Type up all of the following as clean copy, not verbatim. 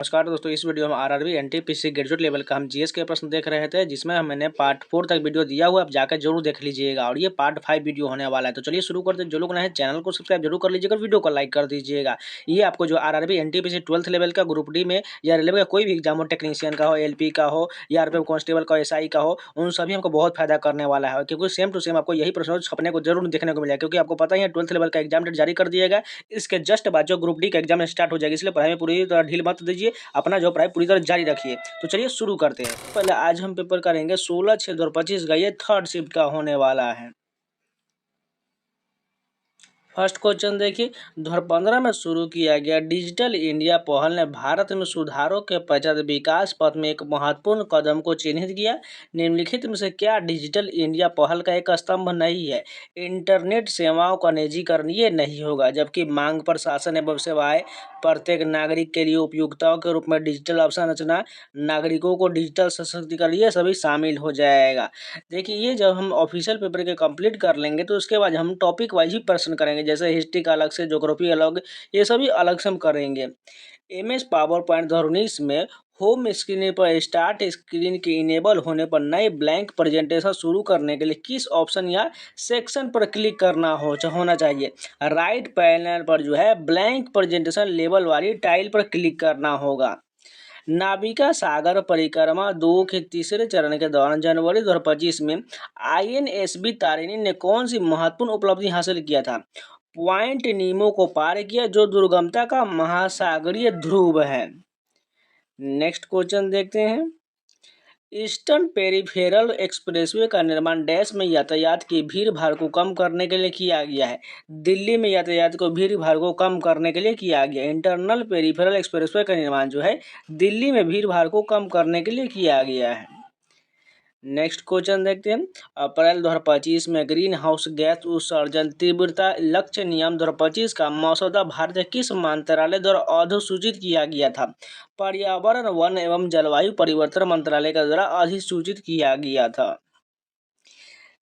नमस्कार दोस्तों, इस वीडियो में आरआरबी एनटीपीसी ग्रेजुएट लेवल का हम जीएस के प्रश्न देख रहे थे, जिसमें हमने पार्ट 4 तक वीडियो दिया हुआ है। आप जाकर जरूर देख लीजिएगा और ये पार्ट 5 वीडियो होने वाला है। तो चलिए शुरू करते हैं। जो लोग नए हैं चैनल को सब्सक्राइब जरूर कर लीजिएगा, वीडियो को लाइक कर दीजिएगा। ये आपको जो आरआरबी एनटीपीसी 12th लेवल का ग्रुप डी में या रेलवे का कोई भी एग्जाम हो, टेक्नीशियन का हो, एलपी का हो या आरपीएफ कांस्टेबल का, एसआई का हो, उन सभी हमको बहुत फायदा करने वाला है, क्योंकि सेम टू सेम आपको यही प्रश्न छपने को जरूर देखने को मिलेगा। क्योंकि आपको पता ही है 12th लेवल का एग्जाम डेट जारी कर दिया गया। इसके जस्ट बाद जो ग्रुप डी का एग्जाम स्टार्ट हो जाएगी, इसलिए पढ़ाई में पूरी तरह ढील मत दीजिए, अपना जो पढ़ाई पूरी तरह जारी रखिए। तो चलिए शुरू करते हैं। पहले आज हम पेपर करेंगे 16/6/2025 का, ये थर्ड शिफ्ट का होने वाला है। फर्स्ट क्वेश्चन देखिए, 2015 में शुरू किया गया डिजिटल इंडिया पहल ने भारत में सुधारों के पश्चात विकास पथ में एक महत्वपूर्ण कदम को चिन्हित किया। निम्नलिखित में से क्या डिजिटल इंडिया पहल का एक स्तंभ नहीं है? इंटरनेट सेवाओं का निजीकरण ये नहीं होगा, जबकि मांग प्रशासन एवं सेवाएं प्रत्येक नागरिक के लिए उपयोगिताओं के रूप में डिजिटल अवसंरचना, नागरिकों को डिजिटल सशक्तिकरण, ये सभी शामिल हो जाएगा। देखिए, ये जब हम ऑफिशियल पेपर के कंप्लीट कर लेंगे तो उसके बाद हम टॉपिक वाइज ही प्रश्न करेंगे, जैसे हिस्ट्री का अलग से, ज्योग्राफी अलग, ये सभी अलग से हम करेंगे। एमएस पावर पॉइंट 2019 में होम स्क्रीन पर स्टार्ट स्क्रीन के इनेबल होने पर नए ब्लैंक प्रेजेंटेशन शुरू करने के लिए किस ऑप्शन या सेक्शन पर क्लिक करना होना चाहिए? राइट पैनल पर जो है ब्लैंक प्रेजेंटेशन लेबल वाली टाइल पर क्लिक करना होगा। नाविका सागर परिक्रमा 2 के तीसरे चरण के दौरान जनवरी 2025 में आईएनएसवी तारिणी ने कौन सी महत्वपूर्ण उपलब्धि हासिल किया था? पॉइंट नीमो को पार किया, जो दुर्गमता का महासागरीय ध्रुव है। नेक्स्ट क्वेश्चन देखते हैं। ईस्टर्न पेरिफेरल एक्सप्रेसवे का निर्माण डैश में यातायात की भीड़ भाड़ को कम करने के लिए किया गया है? दिल्ली में यातायात को भीड़ भाड़ को कम करने के लिए किया गया। इंटरनल पेरिफेरल एक्सप्रेसवे का निर्माण जो है दिल्ली में भीड़ भाड़ को कम करने के लिए किया गया है। नेक्स्ट क्वेश्चन देखते हैं। अप्रैल 2025 में ग्रीन हाउस गैस उत्सर्जन तीव्रता लक्ष्य नियम 2025 का मसौदा भारतीय किस मंत्रालय द्वारा अधिसूचित किया गया था? पर्यावरण, वन एवं जलवायु परिवर्तन मंत्रालय के द्वारा अधिसूचित किया गया था।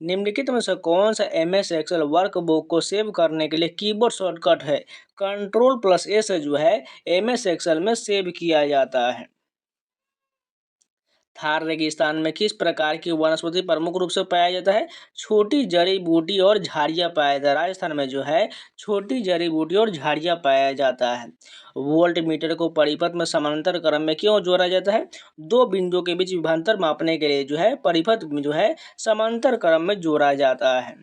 निम्नलिखित में से कौन सा एमएस एक्सेल वर्कबुक को सेव करने के लिए कीबोर्ड शॉर्टकट है? Ctrl+S जो है एमएस एक्सेल में सेव किया जाता है। थार रेगिस्तान में किस प्रकार की वनस्पति प्रमुख रूप से पाया जाता है? छोटी जड़ी बूटी और झाड़ियाँ पाया जाता है। राजस्थान में जो है छोटी जड़ी बूटी और झाड़ियाँ पाया जाता है। वोल्ट मीटर को परिपथ में समांतर क्रम में क्यों जोड़ा जाता है? दो बिंदुओं के बीच विभवांतर मापने के लिए जो है परिपथ में जो है समांतर क्रम में जोड़ा जाता है।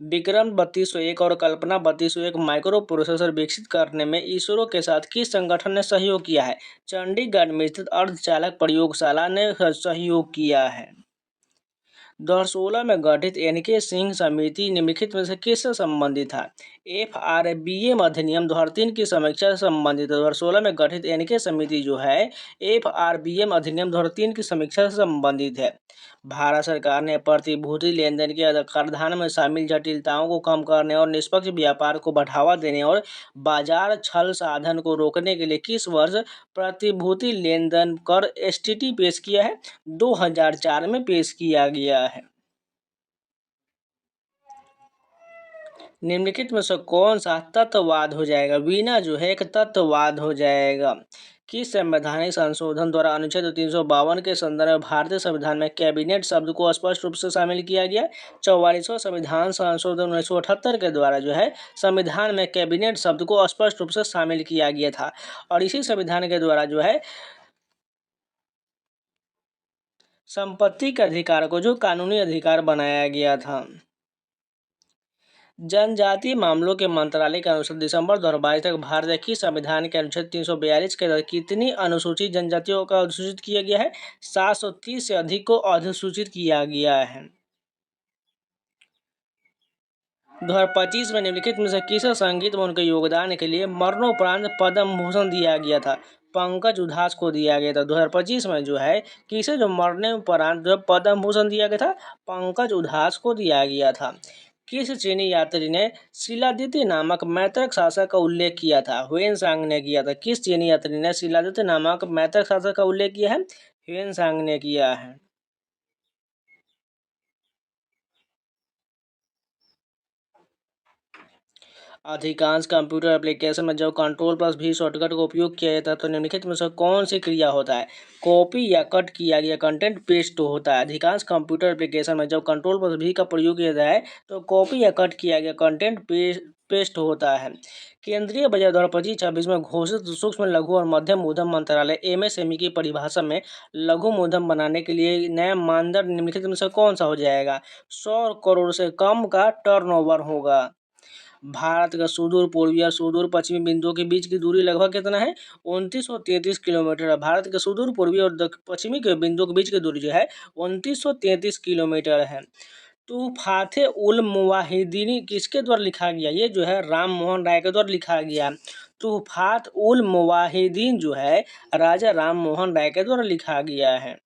विक्रम 3201 और कल्पना 3201 माइक्रो प्रोसेसर विकसित करने में इसरो के साथ किस संगठन ने सहयोग किया है? चंडीगढ़ में स्थित अर्धचालक प्रयोगशाला ने सहयोग किया है। 2016 में गठित एनके सिंह समिति निम्नलिखित में से किससे संबंधित था? एफआरबीएम अधिनियम 2003 की समीक्षा से संबंधित है। 2016 में गठित एनके समिति जो है एफआरबीएम अधिनियम 2003 की समीक्षा से संबंधित है। भारत सरकार ने प्रतिभूति लेनदेन के कराधान में शामिल जटिलताओं को कम करने और निष्पक्ष व्यापार को बढ़ावा देने और बाजार छल साधन को रोकने के लिए किस वर्ष प्रतिभूति लेनदेन कर एसटीटी पेश किया है? 2004 में पेश किया गया है। निम्नलिखित में से कौन सा तत्ववाद हो जाएगा? वीणा जो है एक तत्ववाद हो जाएगा। किस संवैधानिक संशोधन द्वारा अनुच्छेद 352 के संदर्भ में भारतीय संविधान में कैबिनेट शब्द को स्पष्ट रूप से शामिल किया गया? 44वां संविधान संशोधन 1978 के द्वारा जो है संविधान में कैबिनेट शब्द को स्पष्ट रूप से शामिल किया गया था और इसी संविधान के द्वारा जो है संपत्ति के अधिकार को जो कानूनी अधिकार बनाया गया था। जनजातीय मामलों के मंत्रालय के अनुसार दिसंबर 2022 तक भारत के संविधान के अनुच्छेद 342 के तहत कितनी अनुसूचित जनजातियों का अधिसूचित किया गया है? 730 से अधिक को अधिसूचित किया गया है। 2025 में निम्नलिखित में से किसे संगीत में उनके योगदान के लिए मरणोपरांत पद्म भूषण दिया गया था? पंकज उधास को दिया गया था। 2025 में जो है किसे जो मरने उपरांत जो पद्म भूषण दिया गया था? पंकज उधास को दिया गया था। किस चीनी यात्री ने शिलादित्य नामक मैत्रक शासक का उल्लेख किया था? ह्वेनसांग ने किया था। किस चीनी यात्री ने शिलादित्य नामक मैत्रक शासक का उल्लेख किया है? ह्वेनसांग ने किया है। अधिकांश कंप्यूटर एप्लीकेशन में जब कंट्रोल प्लस भी शॉर्टकट का उपयोग किया जाता है तो निम्नलिखित में से कौन सी क्रिया होता है? कॉपी या कट किया गया कंटेंट पेस्ट होता है। अधिकांश कंप्यूटर एप्लीकेशन में जब कंट्रोल प्लस भी का प्रयोग किया जाता है तो कॉपी या कट किया गया कंटेंट पेस्ट होता है। केंद्रीय बजट 2025-26 में घोषित सूक्ष्म लघु और मध्यम उद्यम मंत्रालय एमएसएमई की परिभाषा में लघु उद्यम बनाने के लिए नया मानदंड निम्नलिखित में से कौन सा हो जाएगा? 100 करोड़ से कम का टर्नओवर होगा। भारत का सुदूर पूर्वी और सुदूर पश्चिमी बिंदुओं के बीच की दूरी लगभग कितना है? 2933 किलोमीटर है। भारत के सुदूर पूर्वी और पश्चिमी के बिंदुओं के बीच की दूरी जो है 2933 किलोमीटर है। तूफ़ाते उल मुवाहिदीन किसके द्वारा लिखा गया? ये जो है राम मोहन राय के द्वारा लिखा गया। तूफ़ात उल मुवाहिदीन जो है राजा राम मोहन राय के द्वारा लिखा गया है।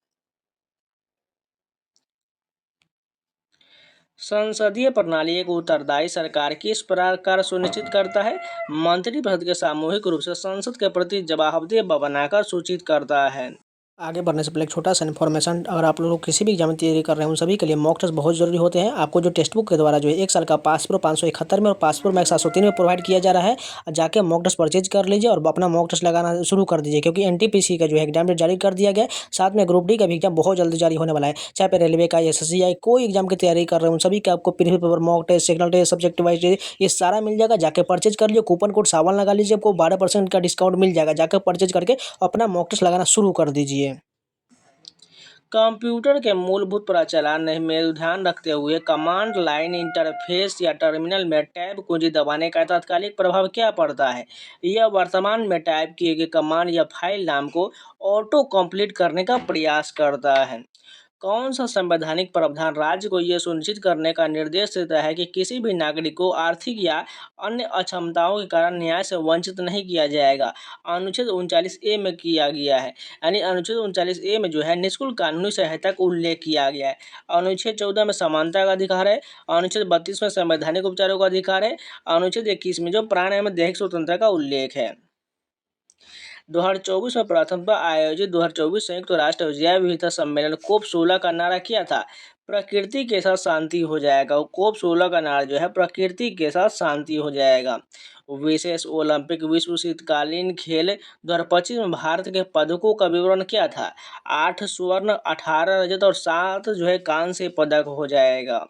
संसदीय प्रणाली एक उत्तरदायी सरकार किस प्रकार सुनिश्चित करता है? मंत्रिपरिषद के सामूहिक रूप से संसद के प्रति जवाबदेह बनाकर सूचित करता है। आगे बढ़ने से पहले एक छोटा सा इन्फॉर्मेशन, अगर आप लोग किसी भी एग्जाम की तैयारी कर रहे हैं उन सभी के लिए मॉक टेस्ट बहुत जरूरी होते हैं। आपको जो टेक्स्ट बुक के द्वारा जो है 1 साल का पास प्रो 571 में और पास प्रो मैक्स 703 में प्रोवाइड किया जा रहा है। जाके मॉक टेस्ट परचेज कर लीजिए और अपना मॉक टेस्ट लगाना शुरू कर दीजिए, क्योंकि एनटीपीसी का जो है एग्जाम डेट जारी कर दिया गया है। साथ में ग्रुप डी का भी एग्जाम बहुत जल्दी जारी होने वाला है। चाहे पे रेलवे का, एसएससी, कोई एग्जाम की तैयारी कर रहे हैं उन सभी का आपको previous paper, mock test, sectional test, subject wise ये सारा मिल जाएगा। जाके परचेज कर लीजिए। कूपन कोड सावन लगा लीजिए, आपको 12% का डिस्काउंट मिल जाएगा। जाकर परचेज करके अपना मॉक टेस्ट लगाना शुरू कर दीजिए। कंप्यूटर के मूलभूत प्रचलन में ध्यान रखते हुए कमांड लाइन इंटरफेस या टर्मिनल में टैब कुंजी दबाने का तात्कालिक प्रभाव क्या पड़ता है? यह वर्तमान में टाइप किए गए कमांड या फाइल नाम को ऑटो कंप्लीट करने का प्रयास करता है। कौन सा संवैधानिक प्रावधान राज्य को यह सुनिश्चित करने का निर्देश देता है कि किसी भी नागरिक को आर्थिक या अन्य अक्षमताओं के कारण न्याय से वंचित नहीं किया जाएगा? अनुच्छेद 39A में किया गया है। यानी अनुच्छेद 39A में जो है निःशुल्क कानूनी सहायता का उल्लेख किया गया है। अनुच्छेद 14 में समानता का अधिकार है। अनुच्छेद 32 में संवैधानिक उपचारों का अधिकार है। अनुच्छेद 21 में जो प्राण एवं दैहिक स्वतंत्रता का उल्लेख है। 2024 में प्रथमतः आयोजित 2024 संयुक्त राष्ट्र जैव विविधता सम्मेलन कोप 16 का नारा क्या था? प्रकृति के साथ शांति हो जाएगा। कोप 16 का नारा जो है प्रकृति के साथ शांति हो जाएगा। विशेष ओलंपिक विश्व शीतकालीन खेल 2025 में भारत के पदकों का विवरण क्या था? 8 स्वर्ण, 18 रजत और 7 जो है कांस्य पदक हो जाएगा।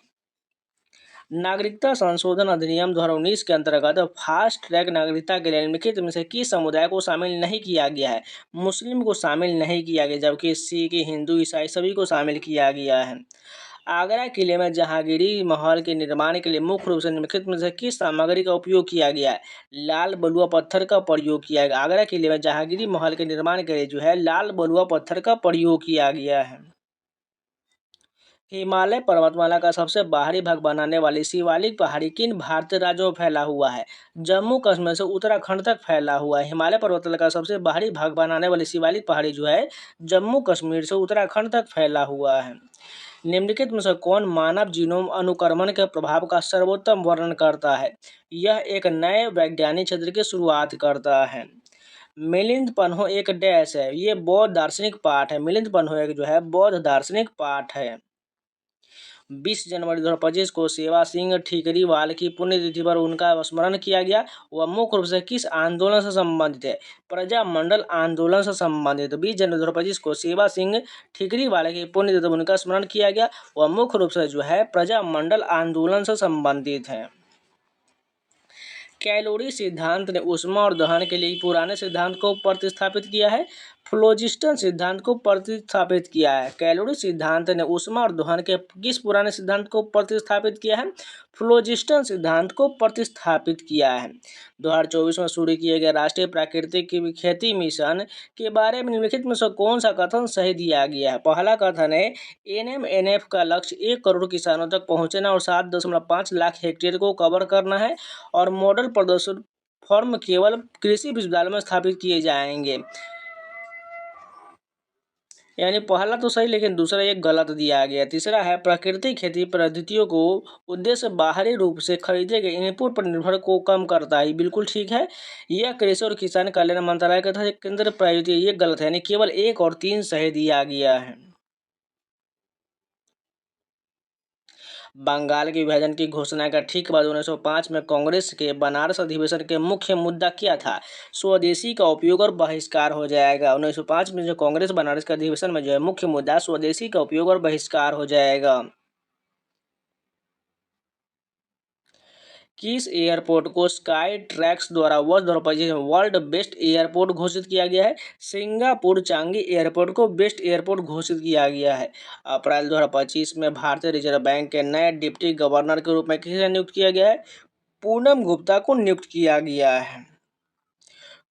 नागरिकता संशोधन अधिनियम 2019 के अंतर्गत फास्ट ट्रैक नागरिकता के लिए निम्नलिखित में से किस समुदाय को शामिल नहीं किया गया है? मुस्लिम को शामिल नहीं किया गया, जबकि सिख, हिंदू, ईसाई सभी को शामिल किया गया है। आगरा किले में जहांगीरी महल के निर्माण के लिए मुख्य रूप से निम्नलिखित में से किस सामग्री का उपयोग किया गया है? लाल बलुआ पत्थर का प्रयोग किया गया। आगरा किले में जहांगीरी महल के निर्माण के लिए जो है लाल बलुआ पत्थर का प्रयोग किया गया है। हिमालय पर्वतमाला का सबसे बाहरी भाग बनाने वाली शिवालिक पहाड़ी किन भारतीय राज्यों में फैला हुआ है? जम्मू कश्मीर से उत्तराखंड तक फैला हुआ है। हिमालय पर्वतमाला का सबसे बाहरी भाग बनाने वाली शिवालिक पहाड़ी जो है जम्मू कश्मीर से उत्तराखंड तक फैला हुआ है। निम्नलिखित में से कौन मानव जीनोम अनुक्रमण के प्रभाव का सर्वोत्तम वर्णन करता है? यह एक नए वैज्ञानिक क्षेत्र की शुरुआत करता है। मिलिंद पन्हो एक डैश है। ये बौद्ध दार्शनिक पाठ है। मिलिंद पन्हो एक जो है बौद्ध दार्शनिक पाठ है। 20 जनवरी 2025 को सेवा सिंह ठीकरीवाल की पुण्यतिथि पर उनका स्मरण किया गया। वह मुख्य रूप से किस आंदोलन से संबंधित है? प्रजामंडल आंदोलन से संबंधित। 20 जनवरी 2025 को सेवा सिंह ठीकरीवाल की पुण्यतिथि पर उनका स्मरण किया गया। वह मुख्य रूप से जो है प्रजामंडल आंदोलन से संबंधित है। कैलोरी सिद्धांत ने ऊष्मा और दहन के लिए पुराने सिद्धांत को प्रतिस्थापित किया है। फ्लोजिस्टन सिद्धांत को प्रतिस्थापित किया है। कैलोरी सिद्धांत ने ऊष्मा और दहन के किस पुराने सिद्धांत को प्रतिस्थापित किया है? फ्लोजिस्टन सिद्धांत को प्रतिस्थापित किया है। 2024 में शुरू किए गए राष्ट्रीय प्राकृतिक खेती मिशन के बारे में निम्नलिखित में से कौन सा कथन सही दिया गया है? पहला कथन है एनएमएनएफ का लक्ष्य 1 करोड़ किसानों तक पहुंचना और 7.5 लाख हेक्टेयर को कवर करना है और मॉडल प्रदर्शन फॉर्म केवल कृषि विश्वविद्यालय में स्थापित किए जाएंगे। यानी पहला तो सही, लेकिन दूसरा एक गलत दिया गया। तीसरा है प्राकृतिक खेती पद्धतियों को उद्देश्य बाहरी रूप से खरीदे गए इनपुट पर निर्भर को कम करता है। बिल्कुल ठीक है। यह कृषि और किसान कल्याण मंत्रालय का था केंद्र प्रायोजित, ये गलत है। यानी केवल 1 और 3 सही दिया गया है। बंगाल के विभाजन की घोषणा का ठीक बाद 1905 में कांग्रेस के बनारस अधिवेशन के मुख्य मुद्दा क्या था? स्वदेशी का उपयोग और बहिष्कार हो जाएगा। 1905 में जो कांग्रेस बनारस के अधिवेशन में जो है मुख्य मुद्दा स्वदेशी का उपयोग और बहिष्कार हो जाएगा। किस एयरपोर्ट को स्काई ट्रैक्स द्वारा वर्ष 2025 में वर्ल्ड बेस्ट एयरपोर्ट घोषित किया गया है? सिंगापुर चांगी एयरपोर्ट को बेस्ट एयरपोर्ट घोषित किया गया है। अप्रैल 2025 में भारतीय रिजर्व बैंक के नए डिप्टी गवर्नर के रूप में किसे नियुक्त किया गया है? पूनम गुप्ता को नियुक्त किया गया है।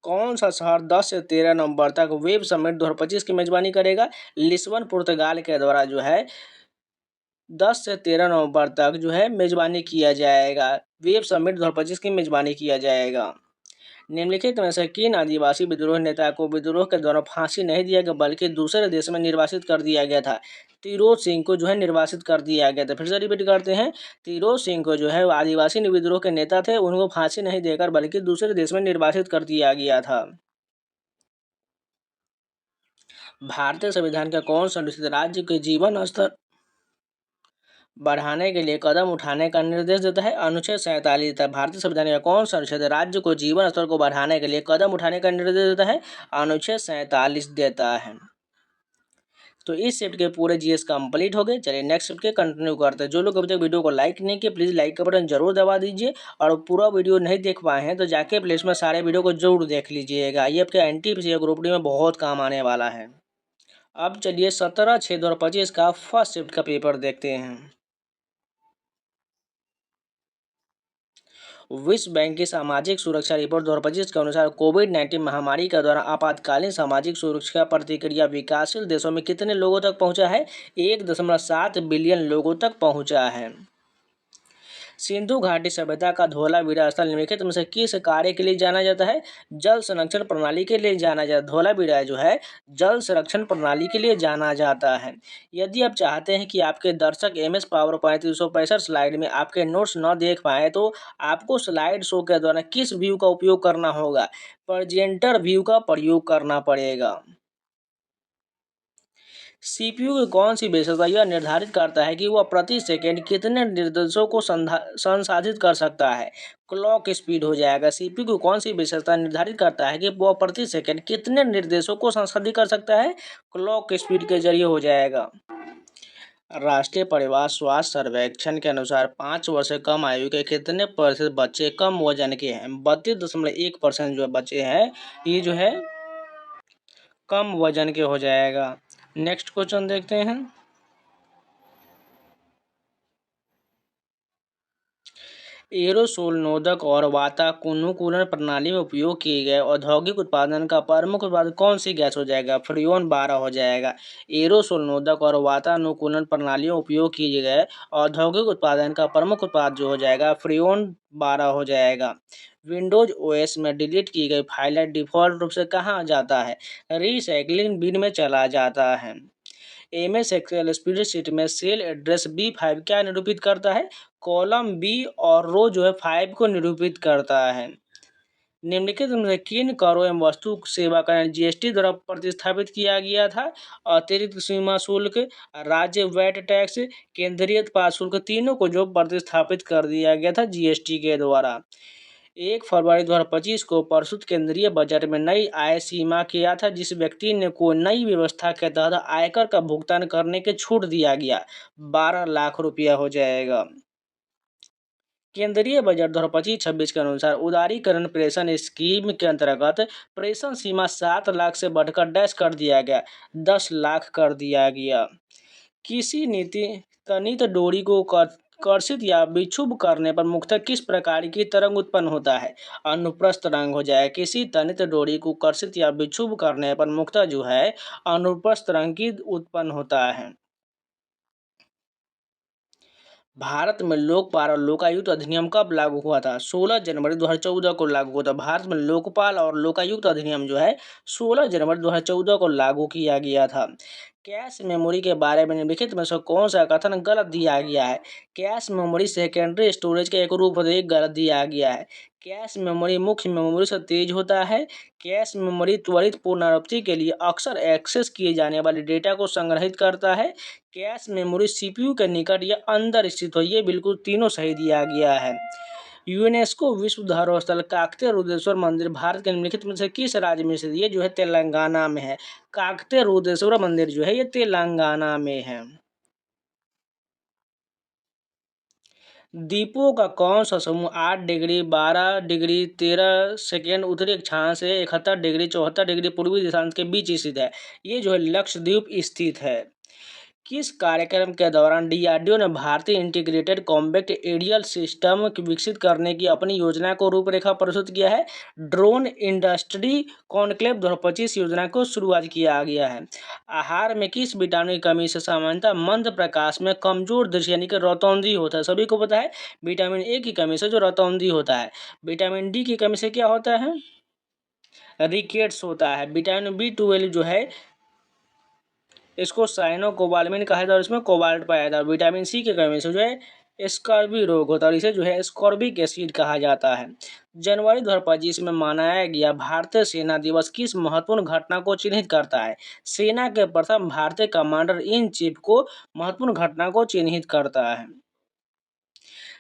कौन सा शहर 10 से 13 नवंबर तक वेब समिट 2025 की मेजबानी करेगा? लिस्बन पुर्तगाल के द्वारा जो है 10 से 13 नवंबर तक जो है मेजबानी किया जाएगा। वेब समिट 2025 की मेजबानी किया जाएगा। निम्नलिखित में से किन आदिवासी विद्रोह नेता को विद्रोह के दौरान फांसी नहीं दिया गया बल्कि दूसरे देश में निर्वासित कर दिया गया था? तिरोध सिंह को जो है निर्वासित कर दिया गया था। फिर से रिपीट करते हैं, तिरोध सिंह को जो है आदिवासी विद्रोह के नेता थे, उनको फांसी नहीं देकर बल्कि दूसरे देश में निर्वासित कर दिया गया था। भारतीय संविधान का कौन सा अनुच्छेद राज्य के जीवन स्तर बढ़ाने के लिए कदम उठाने का निर्देश देता है? अनुच्छेद 47 देता है। भारतीय संविधान का कौन सा अनुच्छेद राज्य को जीवन स्तर को बढ़ाने के लिए कदम उठाने का निर्देश देता है? अनुच्छेद 47 देता है। तो इस शिफ्ट के पूरे जीएस कंप्लीट हो गए। चलिए नेक्स्ट शिफ्ट के कंटिन्यू करते हैं। जो लोग अभी तक वीडियो को लाइक नहीं किए प्लीज़ लाइक का बटन जरूर दबा दीजिए, और पूरा वीडियो नहीं देख पाए हैं तो जाके प्लेलिस्ट में सारे वीडियो को जरूर देख लीजिएगा। ये आपके एनटीपीसी ग्रुप डी में बहुत काम आने वाला है। अब चलिए 17/6/2025 का फर्स्ट शिफ्ट का पेपर देखते हैं। विश्व बैंक की सामाजिक सुरक्षा रिपोर्ट 2025 के अनुसार कोविड-19 महामारी के दौरान आपातकालीन सामाजिक सुरक्षा प्रतिक्रिया विकासशील देशों में कितने लोगों तक पहुंचा है? 1.7 बिलियन लोगों तक पहुंचा है। सिंधु घाटी सभ्यता का धोलावीरा स्थल निम्नलिखित में से किस कार्य के लिए जाना जाता है? जल संरक्षण प्रणाली के लिए जाना जाता है। धोलावीरा जो है जल संरक्षण प्रणाली के लिए जाना जाता है। यदि आप चाहते हैं कि आपके दर्शक MS पावर पॉइंट 365 स्लाइड में आपके नोट्स न देख पाए तो आपको स्लाइड शो के दौरान किस व्यू का उपयोग करना होगा? प्रेजेंटर व्यू का प्रयोग करना पड़ेगा। सीपीयू की कौन सी विशेषता यह निर्धारित करता है कि वह प्रति सेकंड कितने निर्देशों को संसाधित कर सकता है? क्लॉक स्पीड हो जाएगा। सीपीयू की कौन सी विशेषता निर्धारित करता है कि वह प्रति सेकंड कितने निर्देशों को संसाधित कर सकता है? क्लॉक स्पीड के जरिए हो जाएगा। राष्ट्रीय परिवार स्वास्थ्य सर्वेक्षण के अनुसार 5 वर्ष से कम आयु के कितने प्रतिशत बच्चे कम वजन के हैं? 32.1% जो बच्चे हैं ये जो है कम वजन के हो जाएगा। नेक्स्ट क्वेश्चन देखते हैं। एरोसोल नोदक और वातानुकूलन प्रणाली में उपयोग किए गए औद्योगिक उत्पादन का प्रमुख उत्पाद कौन सी गैस हो जाएगा? फ्रियोन 12 हो जाएगा। एरोसोल नोदक और वातानुकूलन प्रणालियों में उपयोग किए गए औद्योगिक उत्पादन का प्रमुख उत्पाद जो हो जाएगा फ्रियोन 12 हो जाएगा। विंडोज OS में डिलीट की गई फाइल डिफ़ॉल्ट रूप से कहाँ जाता है? रिसाइकलिंग बिन में चला जाता है। MS एक्सेल स्प्रेडशीट में सेल एड्रेस B5 क्या निरूपित करता है? कॉलम B और रो जो है 5 को निरूपित करता है। निम्नलिखित में से किन करों एवं वस्तु सेवा कर GST द्वारा प्रतिस्थापित किया गया था? अतिरिक्त सीमा शुल्क, राज्य वैट टैक्स, केंद्रीय उत्पाद शुल्क, तीनों को जो प्रतिस्थापित कर दिया गया था GST के द्वारा। 1 फरवरी 2025 को प्रस्तुत केंद्रीय बजट में नई आय सीमा किया था जिस व्यक्ति ने को नई व्यवस्था के तहत आयकर का भुगतान करने के छूट दिया गया 12 लाख रुपया हो जाएगा। केंद्रीय बजट 2025-26 के अनुसार उदारीकरण प्रेषण स्कीम के अंतर्गत प्रेषण सीमा 7 लाख से बढ़कर डैश कर दिया गया 10 लाख कर दिया गया। किसी नीति तनित डोरी को कर्षित या विक्षुब्ध करने पर मुख्यतः किस प्रकार की तरंग उत्पन्न होता है? अनुप्रस्थ तरंग हो जाए। किसी तनित डोरी को कर्षित या विक्षुब्ध करने पर मुख्यतः जो है अनुप्रस्थ तरंग की उत्पन्न होता है। भारत में लोकपाल और लोकायुक्त अधिनियम कब लागू हुआ था? 16 जनवरी 2014 को लागू हुआ था। भारत में लोकपाल और लोकायुक्त अधिनियम जो है 16 जनवरी 2014 को लागू किया गया था। कैश मेमोरी के बारे में निम्नलिखित में से कौन सा कथन गलत दिया गया है? कैश मेमोरी सेकेंडरी स्टोरेज का एक रूप है, गलत दिया गया है। कैश मेमोरी मुख्य मेमोरी से तेज होता है। कैश मेमोरी त्वरित पुनरावृत्ति के लिए अक्सर एक्सेस किए जाने वाले डेटा को संग्रहित करता है। कैश मेमोरी सीपीयू के निकट या अंदर स्थित हो, ये बिल्कुल तीनों सही दिया गया है। यूनेस्को विश्व धरोहर स्थल काकतीय रुद्रेश्वर मंदिर भारत के निम्नलिखित में से किस राज्य में स्थित है? ये जो है तेलंगाना में है। काकतीय रुद्रेश्वर मंदिर जो है ये तेलंगाना में है। द्वीपों का कौन सा समूह 8 डिग्री 12 डिग्री 13 सेकेंड उत्तरी अक्षांश से 71 डिग्री 74 डिग्री पूर्वी दिशांश के बीच स्थित है? ये जो है लक्षद्वीप स्थित है। किस कार्यक्रम के दौरान डीआरडीओ ने भारतीय इंटीग्रेटेड कॉम्बैट एरियल सिस्टम विकसित करने की अपनी योजना को रूपरेखा प्रस्तुत किया है? ड्रोन इंडस्ट्री कॉन्क्लेव 2025 योजना को शुरुआत किया गया है। आहार में किस विटामिन की कमी से सामान्यतः मंद प्रकाश में कमजोर दृष्टि यानी कि रतौंधी होता है? सभी को पता है विटामिन ए की कमी से जो रतौंधी होता है। विटामिन डी की कमी से क्या होता है? रिकेट्स होता है। विटामिन बी 12 जो है इसको साइनोकोबालामिन कहा जाता है और इसमें कोबाल्ट पाया जाता है। विटामिन सी की कमी से जो है स्कर्वी रोग होता है और इसे जो है स्कॉर्बिक एसिड कहा जाता है। जनवरी 2025 में मनाया गया भारतीय सेना दिवस किस महत्वपूर्ण घटना को चिन्हित करता है? सेना के प्रथम भारतीय कमांडर इन चीफ को महत्वपूर्ण घटना को चिन्हित करता है।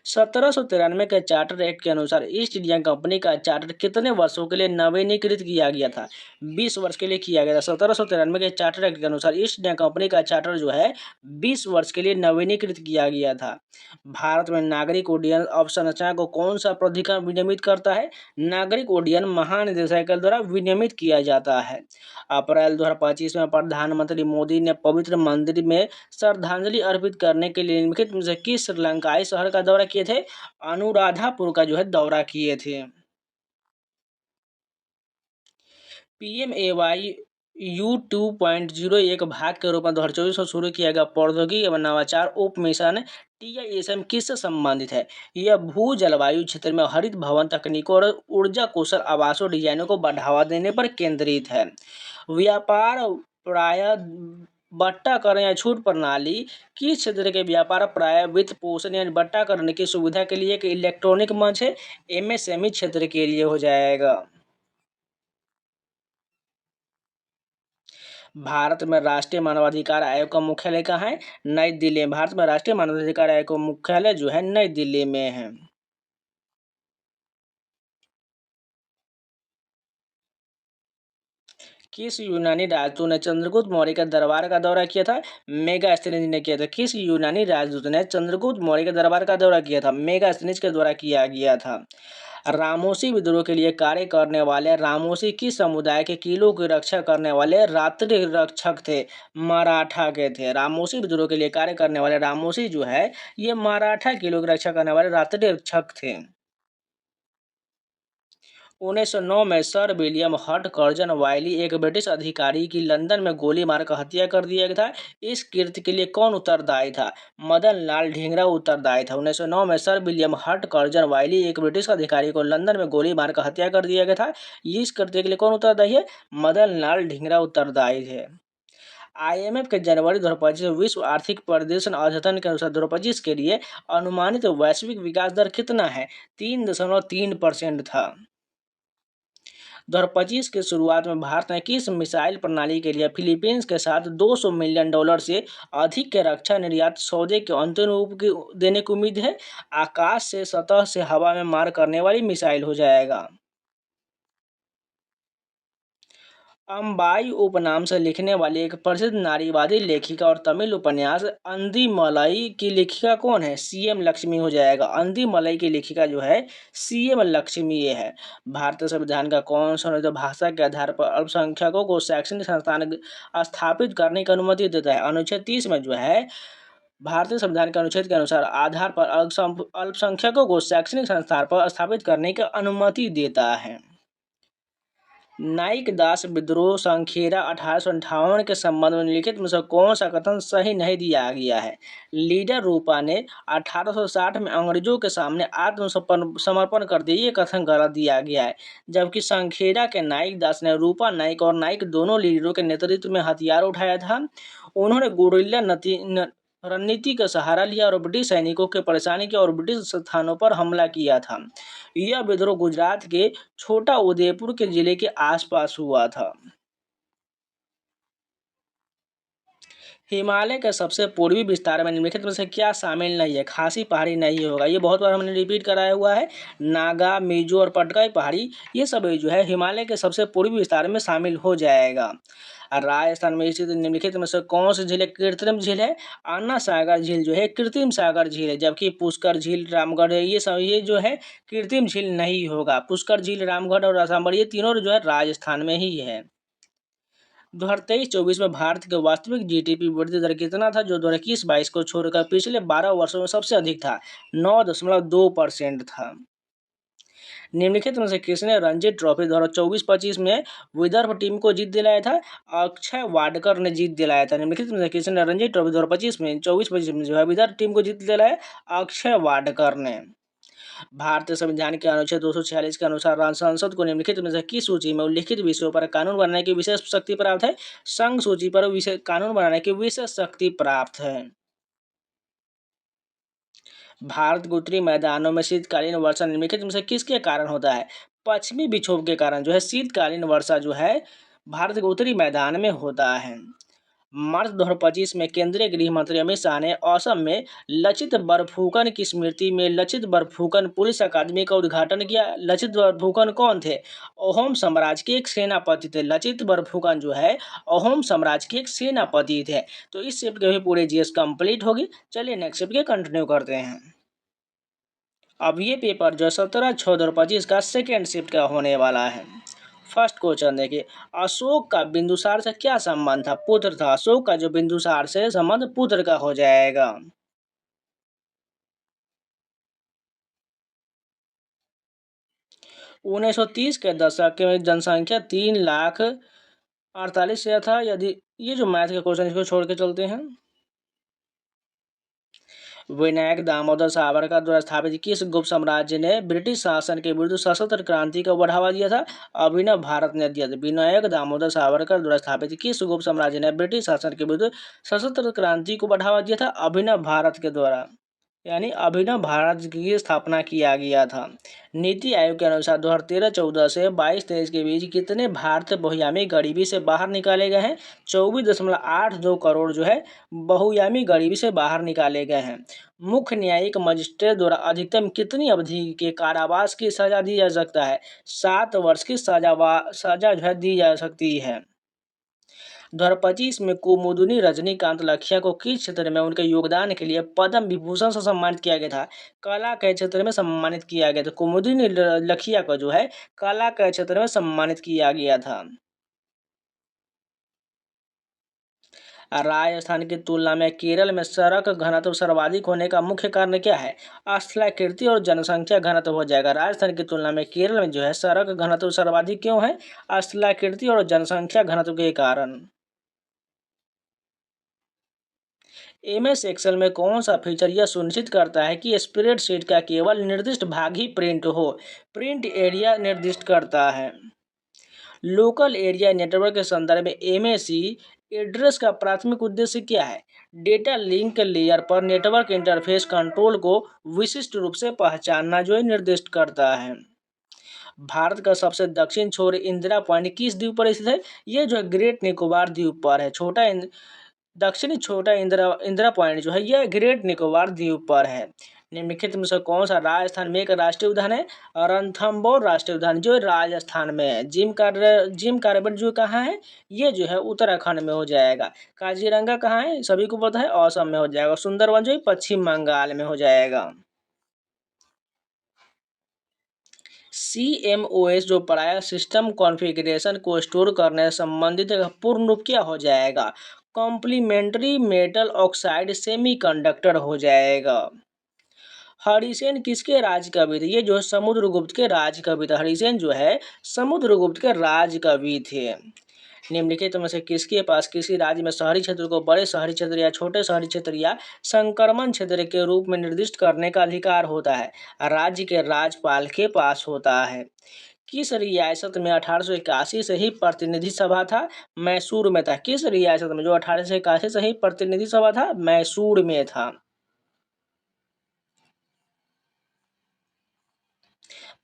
1793 के चार्टर एक्ट के अनुसार ईस्ट इंडिया कंपनी का चार्टर कितने वर्षों के लिए नवीनीकृत किया गया था? 20 वर्ष के लिए किया गया था। 1793 के चार्टर एक्ट के अनुसार ईस्ट इंडिया कंपनी का चार्टर जो है 20 वर्ष के लिए नवीनीकृत किया गया था। भारत में नागरिक उड्डयन अवसंरचना को कौन सा प्राधिकरण विनियमित करता है? नागरिक उड्डयन महानिदेशालय द्वारा विनियमित किया जाता है। अप्रैल 2025 में प्रधानमंत्री मोदी ने पवित्र मंदिर में श्रद्धांजलि अर्पित करने के लिए निम्नलिखित में से किस श्रीलंकाई शहर का दौरा किए थे? अनुराधापुर का जो है दौरा किए थे। पीएमएवाई U 2.0 एक भाग के रूप में 2024 में शुरू किया गया प्रौद्योगिकी एवं नवाचार उप मिशन TISM किससे संबंधित है? यह भू जलवायु क्षेत्र में हरित भवन तकनीकों और ऊर्जा कुशल आवासों डिजाइनों को बढ़ावा देने पर केंद्रित है। व्यापार प्राय बट्टा करण या छूट प्रणाली किस क्षेत्र के व्यापार प्राय वित्त पोषण या बट्टा करने की सुविधा के लिए एक इलेक्ट्रॉनिक मंच है? MSME क्षेत्र के लिए हो जाएगा। भारत में राष्ट्रीय मानवाधिकार आयोग का मुख्यालय कहाँ है? नई दिल्ली में। भारत में राष्ट्रीय मानवाधिकार आयोग का मुख्यालय जो है नई दिल्ली में है। किस यूनानी राजदूत ने चंद्रगुप्त मौर्य के दरबार का दौरा किया था? मेगास्थनीज ने किया था। किस यूनानी राजदूत ने चंद्रगुप्त मौर्य के दरबार का दौरा किया था? मेगास्थनीज के द्वारा किया गया था। रामोसी विद्रोह के लिए कार्य करने वाले रामोसी किस समुदाय के किलों की रक्षा करने वाले रात्रि रक्षक थे? मराठा के थे। रामोसी विद्रोह के लिए कार्य करने वाले रामोसी जो है ये मराठा किलों की रक्षा करने वाले रात्रि रक्षक थे। 1909 में सर विलियम हट कर्जन वाइली एक ब्रिटिश अधिकारी की लंदन में गोली मारकर हत्या कर दिया गया था। इस कृत्य के लिए कौन उत्तरदायी था? मदन लाल ढींगरा उत्तरदायी था। 1909 में सर विलियम हट कर्जन वाइली एक ब्रिटिश अधिकारी को लंदन में गोली मारकर हत्या कर दिया गया था। इस कृत्य के लिए कौन उत्तरदायी है? मदन लाल ढींगरा उत्तरदायी है। IMF के जनवरी 2025 विश्व आर्थिक परिदृश्य अद्यतन के अनुसार 2025 के लिए अनुमानित वैश्विक विकास दर कितना है? 3.3% था। 2025 की शुरुआत में भारत ने किस मिसाइल प्रणाली के लिए फिलीपींस के साथ $200 मिलियन से अधिक के रक्षा निर्यात सौदे के अंतिम रूप देने की उम्मीद है? आकाश से सतह से हवा में मार करने वाली मिसाइल हो जाएगा। अम्बाई उपनाम से लिखने वाली एक प्रसिद्ध नारीवादी लेखिका और तमिल उपन्यास अंदिमलई की लेखिका कौन है? CM लक्ष्मी हो जाएगा। अंदिमलई की लेखिका जो है CM लक्ष्मी ये है। भारतीय संविधान का कौन सा अनुच्छेद भाषा के आधार पर अल्पसंख्यकों को शैक्षणिक संस्थान स्थापित करने की अनुमति देता है? अनुच्छेद 30 में जो है भारतीय संविधान के अनुच्छेद के अनुसार आधार पर अल्पसंख्यकों को शैक्षणिक संस्थान पर स्थापित करने की अनुमति देता है। नाइक दास विद्रोह संखेरा 1858 के संबंध में निम्नलिखित में से कौन सा कथन सही नहीं दिया गया है? लीडर रूपा ने 1860 में अंग्रेजों के सामने आत्मसमर्पण कर दिया, ये कथन गलत दिया गया है। जबकि संखेरा के नाइक दास ने रूपा नाइक और नाइक दोनों लीडरों के नेतृत्व में हथियार उठाया था। उन्होंने गुरिल्ला रणनीति का सहारा लिया और ब्रिटिश सैनिकों के परेशानी किया और ब्रिटिश स्थानों पर हमला किया था। यह विद्रोह गुजरात के छोटा उदयपुर के जिले के आसपास हुआ था। हिमालय का सबसे पूर्वी विस्तार में निम्नलिखित में से क्या शामिल नहीं है? खासी पहाड़ी नहीं होगा, ये बहुत बार हमने रिपीट कराया हुआ है। नागा, मिजो और पटकाई पहाड़ी, ये सब जो है हिमालय के सबसे पूर्वी विस्तार में शामिल हो जाएगा। और राजस्थान में स्थित निम्नलिखित में से कौन सी झील कृत्रिम झील है? अन्ना सागर झील जो है कृत्रिम सागर झील है, जबकि पुष्कर झील, रामगढ़ है, ये सब ये जो है कृत्रिम झील नहीं होगा। पुष्कर झील, रामगढ़ और रामगढ़ ये तीनों जो है राजस्थान में ही है। 2023-24 में भारत के वास्तविक जीडीपी वृद्धि दर कितना था, जो 2021-22 को छोड़कर पिछले 12 वर्षों में सबसे अधिक था? 9.2% था। निम्नलिखित में से किसने रणजी ट्रॉफी 2024-25 में विदर्भ टीम को जीत दिलाया था? अक्षय वाडकर ने जीत दिलाया था। निम्नलिखित में से किसने रणजी ट्रॉफी 2025 में 24-25 में जो है विदर्भ टीम को जीत दिलाया? अक्षय वाडकर ने। भारतीय संविधान के अनुच्छेद 246 के अनुसार संसद को निम्नलिखित में से किस सूची में उल्लिखित विषयों पर कानून बनाने की विशेष शक्ति प्राप्त है? संघ सूची पर कानून बनाने की विशेष शक्ति प्राप्त है। भारत के उत्तरी मैदानों में शीतकालीन वर्षा निम्नलिखित में से किसके कारण होता है? पश्चिमी विक्षोभ के कारण जो है शीतकालीन वर्षा जो है भारत के उत्तरी मैदान में होता है। मार्च 2025 में केंद्रीय गृह मंत्री अमित शाह ने असम में लचित बरफुकन की स्मृति में लचित बरफुकन पुलिस अकादमी का उद्घाटन किया। लचित बरफुकन कौन थे? अहोम साम्राज्य के एक सेनापति थे। लचित बरफुकन जो है अहोम साम्राज्य के एक सेनापति थे। तो इस शिफ्ट के भी पूरे जीएस कंप्लीट होगी। चलिए नेक्स्ट शिफ्ट के कंटिन्यू करते हैं। अब ये पेपर जो 17/6/2025 का सेकेंड शिफ्ट का होने वाला है। फर्स्ट क्वेश्चन देखिए, अशोक का बिंदुसार से क्या संबंध था? पुत्र था। अशोक का जो बिंदुसार से संबंध पुत्र का हो जाएगा। 1930 के दशक में जनसंख्या 3,48,000 से था। यदि ये जो मैथ के क्वेश्चन इसको छोड़ के चलते हैं। विनायक दामोदर सावरकर द्वारा स्थापित किस गुप्त साम्राज्य ने ब्रिटिश शासन के विरुद्ध सशस्त्र क्रांति को बढ़ावा दिया था? अभिनव भारत ने दिया था। विनायक दामोदर सावरकर द्वारा स्थापित किस गुप्त साम्राज्य ने ब्रिटिश शासन के विरुद्ध सशस्त्र क्रांति को बढ़ावा दिया था? अभिनव भारत के द्वारा, यानी अभिनव भारत की स्थापना किया गया था। नीति आयोग के अनुसार 2013-14 से 22-23 के बीच कितने भारतीय बहुआयामी गरीबी से बाहर निकाले गए हैं? 24.82 करोड़ जो है बहुआयामी गरीबी से बाहर निकाले गए हैं। मुख्य न्यायिक मजिस्ट्रेट द्वारा अधिकतम कितनी अवधि के कारावास की सजा दी जा सकता है? 7 वर्ष की सजा जो है दी जा सकती है। 2025 में कुमुदिनी रजनीकांत लखिया को किस क्षेत्र में उनके योगदान के लिए पद्म विभूषण से सम्मानित किया गया था? कला के क्षेत्र में सम्मानित किया गया था। कुमुदिनी लखिया को जो है कला के क्षेत्र में सम्मानित किया गया था। राजस्थान की तुलना में केरल में सड़क घनत्व सर्वाधिक होने का मुख्य कारण क्या है? स्थलाकृति और जनसंख्या घनत्व हो जाएगा। राजस्थान की तुलना में केरल में जो है सड़क घनत्व सर्वाधिक क्यों है? स्थलाकृति और जनसंख्या घनत्व के कारण। एमएस एक्सेल में कौन सा फीचर यह सुनिश्चित करता है कि स्प्रेडशीट का केवल निर्दिष्ट भाग ही प्रिंट हो? प्रिंट एरिया निर्दिष्ट करता है। लोकल एरिया नेटवर्क के संदर्भ में एमएसी एड्रेस का प्राथमिक उद्देश्य क्या है? डेटा लिंक लेयर पर नेटवर्क इंटरफेस कंट्रोल को विशिष्ट रूप से पहचानना जो है निर्दिष्ट करता है। भारत का सबसे दक्षिण छोर इंदिरा पॉइंट किस द्वीप पर स्थित है? ये जो है ग्रेट निकोबार द्वीप पर है। दक्षिणी छोटा इंदिरा पॉइंट जो है यह ग्रेट निकोबार द्वीप पर है। निम्नलिखित में से कौन सा राजस्थान में एक राष्ट्रीय उद्यान है? रणथंभौर राष्ट्रीय उद्यान जो राजस्थान में है। जिम कॉर्बेट जो कहाँ है? ये जो है उत्तराखंड में हो जाएगा। काजीरंगा कहाँ है? सभी को पता है, असम में हो जाएगा। सुंदरवन जो है पश्चिम बंगाल में हो जाएगा। CMOS जो पढ़ाया सिस्टम कॉन्फ़िगरेशन को स्टोर करने से संबंधित पूर्ण रूप क्या हो जाएगा? कॉम्प्लीमेंट्री मेटल ऑक्साइड सेमीकंडक्टर हो जाएगा। हरिसेन किसके राज कवि थे? ये जो है समुद्रगुप्त के राज कवि थे। हरिसेन जो है समुद्रगुप्त के राज कवि थे। निम्नलिखित में से किसके पास किसी राज्य में शहरी क्षेत्र को बड़े शहरी क्षेत्र या छोटे शहरी क्षेत्र या संक्रमण क्षेत्र के रूप में निर्दिष्ट करने का अधिकार होता है? राज्य के राज्यपाल के पास होता है। किस रियासत में 1881 से ही प्रतिनिधि सभा था? मैसूर में था। किस रियासत में जो 1881 से ही प्रतिनिधि सभा था? मैसूर में था।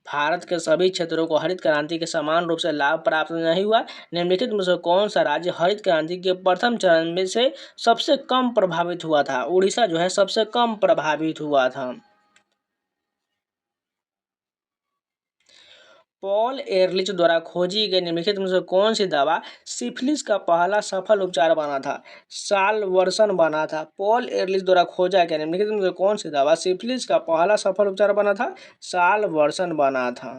भारत के सभी क्षेत्रों को हरित क्रांति के समान रूप से लाभ प्राप्त नहीं हुआ। निम्नलिखित में से कौन सा राज्य हरित क्रांति के प्रथम चरण में से सबसे कम प्रभावित हुआ था? उड़ीसा जो है सबसे कम प्रभावित हुआ था। पॉल एरलिच द्वारा खोजी गई निम्नलिखित में से कौन सी दवा सिफिलिस का पहला सफल उपचार बना था? सालवर्सन बना था। पॉल एरलिच द्वारा खोजा गया निम्नलिखित में से कौन सी दवा सिफिलिस का पहला सफल उपचार बना था? सालवर्सन बना था।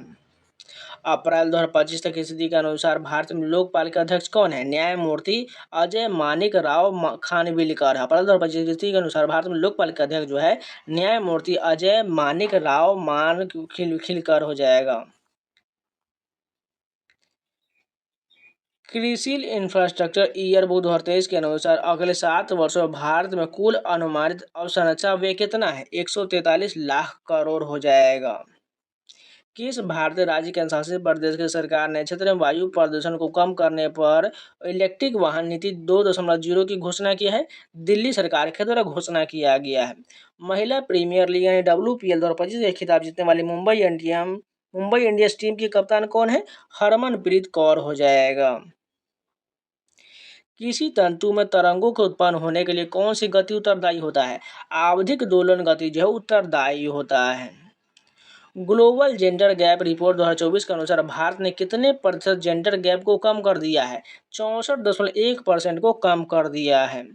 अप्रैल 2025 तक की स्थिति के अनुसार भारत में लोकपाल के अध्यक्ष कौन है? न्यायमूर्ति अजय मानिक राव खानविलकर। अप्रैल 2025 की स्थिति के अनुसार भारत में लोकपाल के अध्यक्ष जो है न्यायमूर्ति अजय मानिक राव खिलकर हो जाएगा। कृषि इंफ्रास्ट्रक्चर ईयरबुक 2023 के अनुसार अगले 7 वर्षों में भारत में कुल अनुमानित अवसंरचना व्यय कितना है? 143 लाख करोड़ हो जाएगा। किस भारतीय राज्य केंद्र शासित प्रदेश की सरकार ने क्षेत्र में वायु प्रदूषण को कम करने पर इलेक्ट्रिक वाहन नीति 2.0 की घोषणा की है? दिल्ली सरकार के द्वारा घोषणा किया गया है। महिला प्रीमियर लीग यानी WPL 2025 के खिताब जीतने वाली मुंबई इंडियंस टीम की कप्तान कौन है? हरमनप्रीत कौर हो जाएगा। किसी तंतु में तरंगों के उत्पन्न होने के लिए कौन सी गति उत्तरदायी होता है? आवधिक दोलन गति जो है उत्तरदायी होता है। ग्लोबल जेंडर गैप रिपोर्ट 2024 के अनुसार भारत ने कितने प्रतिशत जेंडर गैप को कम कर दिया है? 64.1% को कम कर दिया है।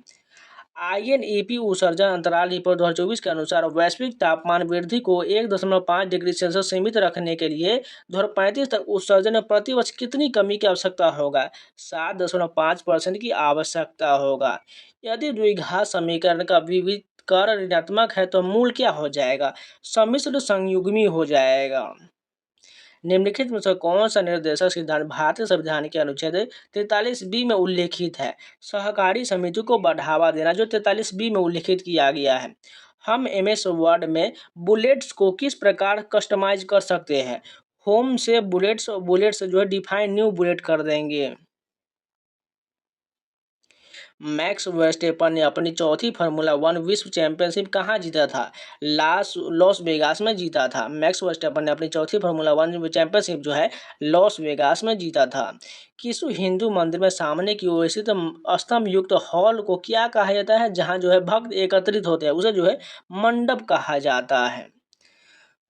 INEP उत्सर्जन अंतराल रिपोर्ट 2024 के अनुसार वैश्विक तापमान वृद्धि को 1.5 डिग्री सेल्सियस सीमित रखने के लिए 2035 तक उत्सर्जन में प्रतिवर्ष कितनी कमी की आवश्यकता होगा? 7.5% की आवश्यकता होगा। यदि द्विघात समीकरण का विविधीकरण ऋणात्मक है तो मूल क्या हो जाएगा? सम्मिश्र संयुग्मी हो जाएगा। निम्नलिखित में से कौन सा निर्देशक सिद्धांत भारतीय संविधान के अनुच्छेद 43B में उल्लेखित है? सहकारी समिति को बढ़ावा देना जो 43B में उल्लेखित किया गया है। हम MS वर्ड में बुलेट्स को किस प्रकार कस्टमाइज कर सकते हैं? होम से बुलेट्स जो है डिफाइन न्यू बुलेट कर देंगे। मैक्स वर्स्टेपन ने अपनी चौथी फार्मूला 1 विश्व चैंपियनशिप कहाँ जीता था? लॉस वेगास में जीता था। मैक्स वर्स्टेपन ने अपनी चौथी फार्मूला 1 चैंपियनशिप जो है लॉस वेगास में जीता था। किस हिंदू मंदिर में सामने की ओर स्थित स्तंभ युक्त हॉल को क्या कहा जाता है? जहाँ जो है भक्त एकत्रित होते हैं उसे जो है मंडप कहा जाता है।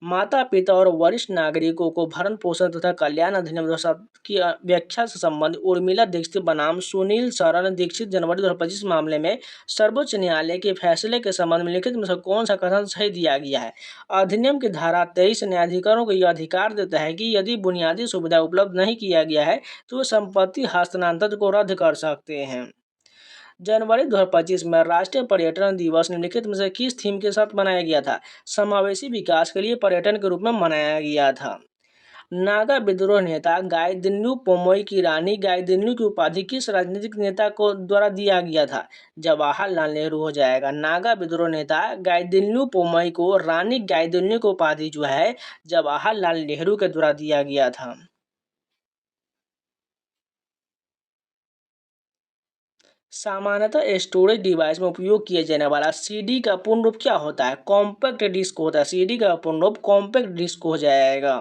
माता पिता और वरिष्ठ नागरिकों को भरण पोषण तथा कल्याण अधिनियम 2007 की व्याख्या से संबंधित उर्मिला दीक्षित बनाम सुनील शरण दीक्षित जनवरी 2025 मामले में सर्वोच्च न्यायालय के फैसले के संबंध में लिखित में से कौन सा कथन सही दिया गया है? अधिनियम की धारा 23 न्यायाधिकरणों को यह अधिकार देता है कि यदि बुनियादी सुविधा उपलब्ध नहीं किया गया है तो वे संपत्ति हस्तांतरण को रद्द कर सकते हैं। जनवरी 2025 में राष्ट्रीय पर्यटन दिवस निम्नलिखित में से किस थीम के साथ मनाया गया था? समावेशी विकास के लिए पर्यटन के रूप में मनाया गया था। नागा विद्रोह नेता गाइदिन्यू पोमोई की रानी गाइदिन्यू की उपाधि किस राजनीतिक नेता को द्वारा दिया गया था? जवाहरलाल नेहरू हो जाएगा। नागा विद्रोह नेता गाइदिन्यू पोमोई को रानी गाइदिन्यू की उपाधि जो है जवाहरलाल नेहरू के द्वारा दिया गया था। सामान्यतः स्टोरेज डिवाइस में उपयोग किए जाने वाला CD का पूर्ण रूप क्या होता है? कॉम्पैक्ट डिस्क होता है। CD का पूर्ण रूप कॉम्पैक्ट डिस्क हो जाएगा।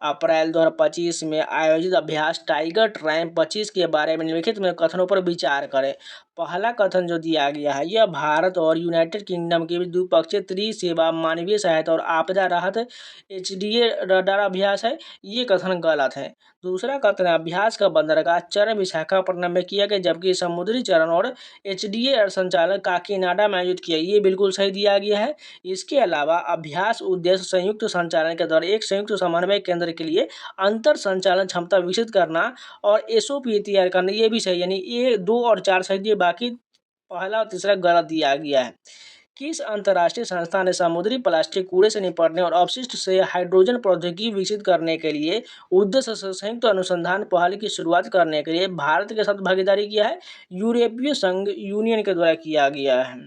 अप्रैल 2025 में आयोजित अभ्यास टाइगर ट्रायम्फ 25 के बारे में निम्नलिखित में कथनों पर विचार करें। पहला कथन जो दिया गया है यह भारत और यूनाइटेड किंगडम के बीच द्विपक्षीय त्रिसेवा मानवीय सहायता और आपदा राहत HDA रडार अभ्यास है। ये कथन गलत है। दूसरा कथन अभ्यास का बंदरगाह चरण विशाखापट्टनम में किया गया जबकि समुद्री चरण और HDA संचालन काकीनाडा में आयोजित किया। ये बिल्कुल सही दिया गया है। इसके अलावा अभ्यास उद्देश्य संयुक्त संचालन के दौरान एक संयुक्त समन्वय केंद्र के लिए अंतर संचालन क्षमता विकसित करना और SOP तैयार करना। ये भी सही, यानी ये 2 और 4 सही दिए, बाकी पहला और तीसरा गलत दिया गया है। किस अंतर्राष्ट्रीय संस्था ने समुद्री प्लास्टिक कूड़े से निपटने और अपशिष्ट से हाइड्रोजन प्रौद्योगिकी विकसित करने के लिए उद्देश्य से संयुक्त अनुसंधान पहल की शुरुआत करने के लिए भारत के साथ भागीदारी किया है? यूरोपीय संघ यूनियन के द्वारा किया गया है।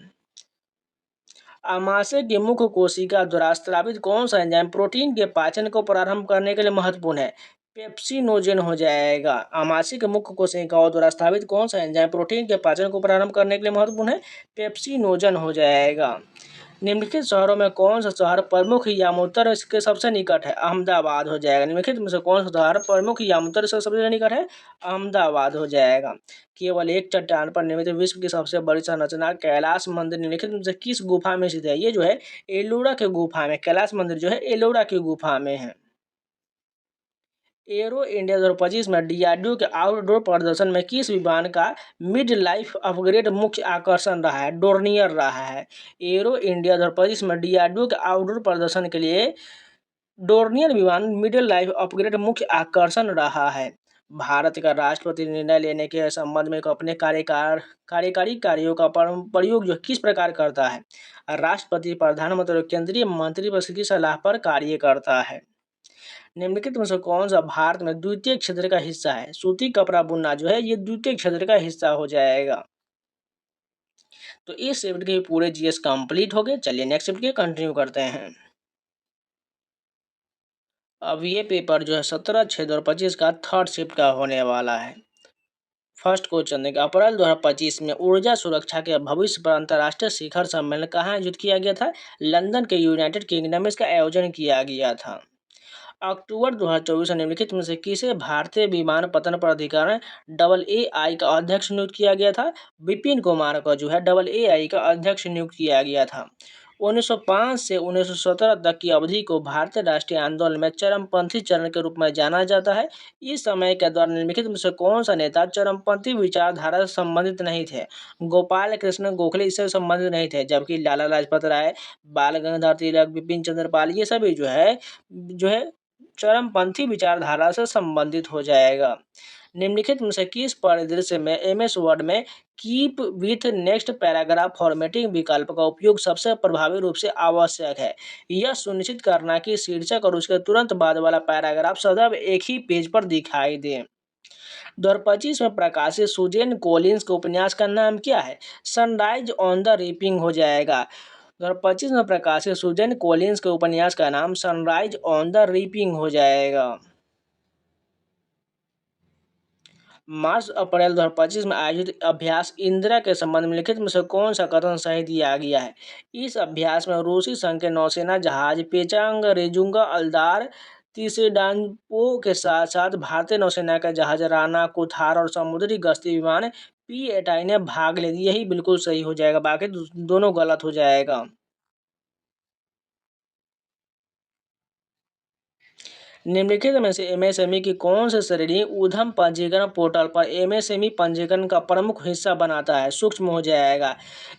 आमाशय की मुख्य कोशिका द्वारा स्रावित कौन सा एंजाइम प्रोटीन के पाचन को प्रारंभ करने के लिए महत्वपूर्ण है? पेप्सिनोजेन हो जाएगा। आमाशय के मुख्य कोशिकाओं द्वारा स्रावित कौन सा एंजाइम प्रोटीन के पाचन को प्रारंभ करने के लिए महत्वपूर्ण है? पेप्सिनोजेन हो जाएगा। निम्नलिखित शहरों में कौन सा शहर प्रमुख यामुत्तर इसके सबसे निकट है? अहमदाबाद हो जाएगा। निम्नलिखित में से कौन सा शहर प्रमुख यामुत्तर इसके सबसे निकट है? अहमदाबाद हो जाएगा। केवल एक चट्टान पर निर्मित विश्व की सबसे बड़ी संरचना कैलाश मंदिर निम्नलिखित में से किस गुफा में स्थित है? ये जो है एलोरा के गुफा में, कैलाश मंदिर जो है एलोरा की गुफा में है। एरो इंडिया 2025 में डीआरडीओ के आउटडोर प्रदर्शन में किस विमान का मिड लाइफ अपग्रेड मुख्य आकर्षण रहा है? डोर्नियर रहा है। एरो इंडिया 2025 में डीआरडीओ के आउटडोर प्रदर्शन के लिए डोर्नियर विमान मिड लाइफ अपग्रेड मुख्य आकर्षण रहा है। भारत का राष्ट्रपति निर्णय लेने के संबंध में अपने कार्यकारी कार्यों का प्रयोग जो किस प्रकार करता है? राष्ट्रपति, प्रधानमंत्री और केंद्रीय मंत्रिपरिषद की सलाह पर कार्य करता है। निम्नलिखित में से कौन सा भारत में द्वितीय क्षेत्र का हिस्सा है? सूती कपड़ा बुनना जो है ये द्वितीय क्षेत्र का हिस्सा हो जाएगा। तो इस शिफ्ट के पूरे जीएस कंप्लीट हो गए। चलिए नेक्स्ट शिफ्ट के कंटिन्यू करते हैं। अब ये पेपर जो है 17/6/2025 का थर्ड शिफ्ट का होने वाला है। फर्स्ट क्वेश्चन देखिए, अप्रैल 2025 में ऊर्जा सुरक्षा के भविष्य पर अंतर्राष्ट्रीय शिखर सम्मेलन कहाँ आयोजित किया गया था? लंदन के यूनाइटेड किंगडम में इसका आयोजन किया गया था। अक्टूबर 2024 में निम्नलिखित में से किसे भारतीय विमानपत्तन प्राधिकरण AA का अध्यक्ष नियुक्त किया गया था? विपिन कुमार को जो है AA का अध्यक्ष नियुक्त किया गया था। 1905 से 1917 तक की अवधि को भारतीय राष्ट्रीय आंदोलन में चरमपंथी चरण के रूप में जाना जाता है। इस समय के दौरान निम्नलिखित में से कौन सा नेता चरमपंथी विचारधारा से संबंधित नहीं थे? गोपाल कृष्ण गोखले इससे संबंधित नहीं थे, जबकि लाला लाजपत राय, बाल गंगाधर तिलक, बिपिन चंद्र पाल ये सभी जो है चरमपंथी विचारधारा से संबंधित हो जाएगा। निम्नलिखित में से किस परिदृश्य में एमएस वर्ड में keep with next paragraph formatting विकल्प का उपयोग सबसे प्रभावी रूप से आवश्यक है? यह सुनिश्चित करना कि शीर्षक और उसके तुरंत बाद वाला पैराग्राफ सदैव एक ही पेज पर दिखाई दे। 2025 में प्रकाशित सुजेन कॉलिंस के उपन्यास का नाम क्या है? सनराइज ऑन द रीपिंग हो जाएगा। 2025 में प्रकाशित सुजेन कॉलिंस के उपन्यास का नाम सनराइज ऑन द रीपिंग हो जाएगा। मार्च अप्रैल 2025 में आयोजित अभ्यास इंदिरा के संबंध में लिखित में से कौन सा कथन सही दिया गया है? इस अभ्यास में रूसी संघ के नौसेना जहाज पेचांग रेजुंगा अल्दार तीसरेडानपो के साथ साथ भारतीय नौसेना के जहाज राणा कुथार और समुद्री गश्ती विमान P-8I ने भाग ले लिया। यही बिल्कुल सही हो जाएगा, बाकी दोनों गलत हो जाएगा। निम्नलिखित में से एमएसएमई की कौन सी श्रेणी उद्यम पंजीकरण पोर्टल पर एमएसएमई पंजीकरण का प्रमुख हिस्सा बनाता है? सूक्ष्म हो जाएगा।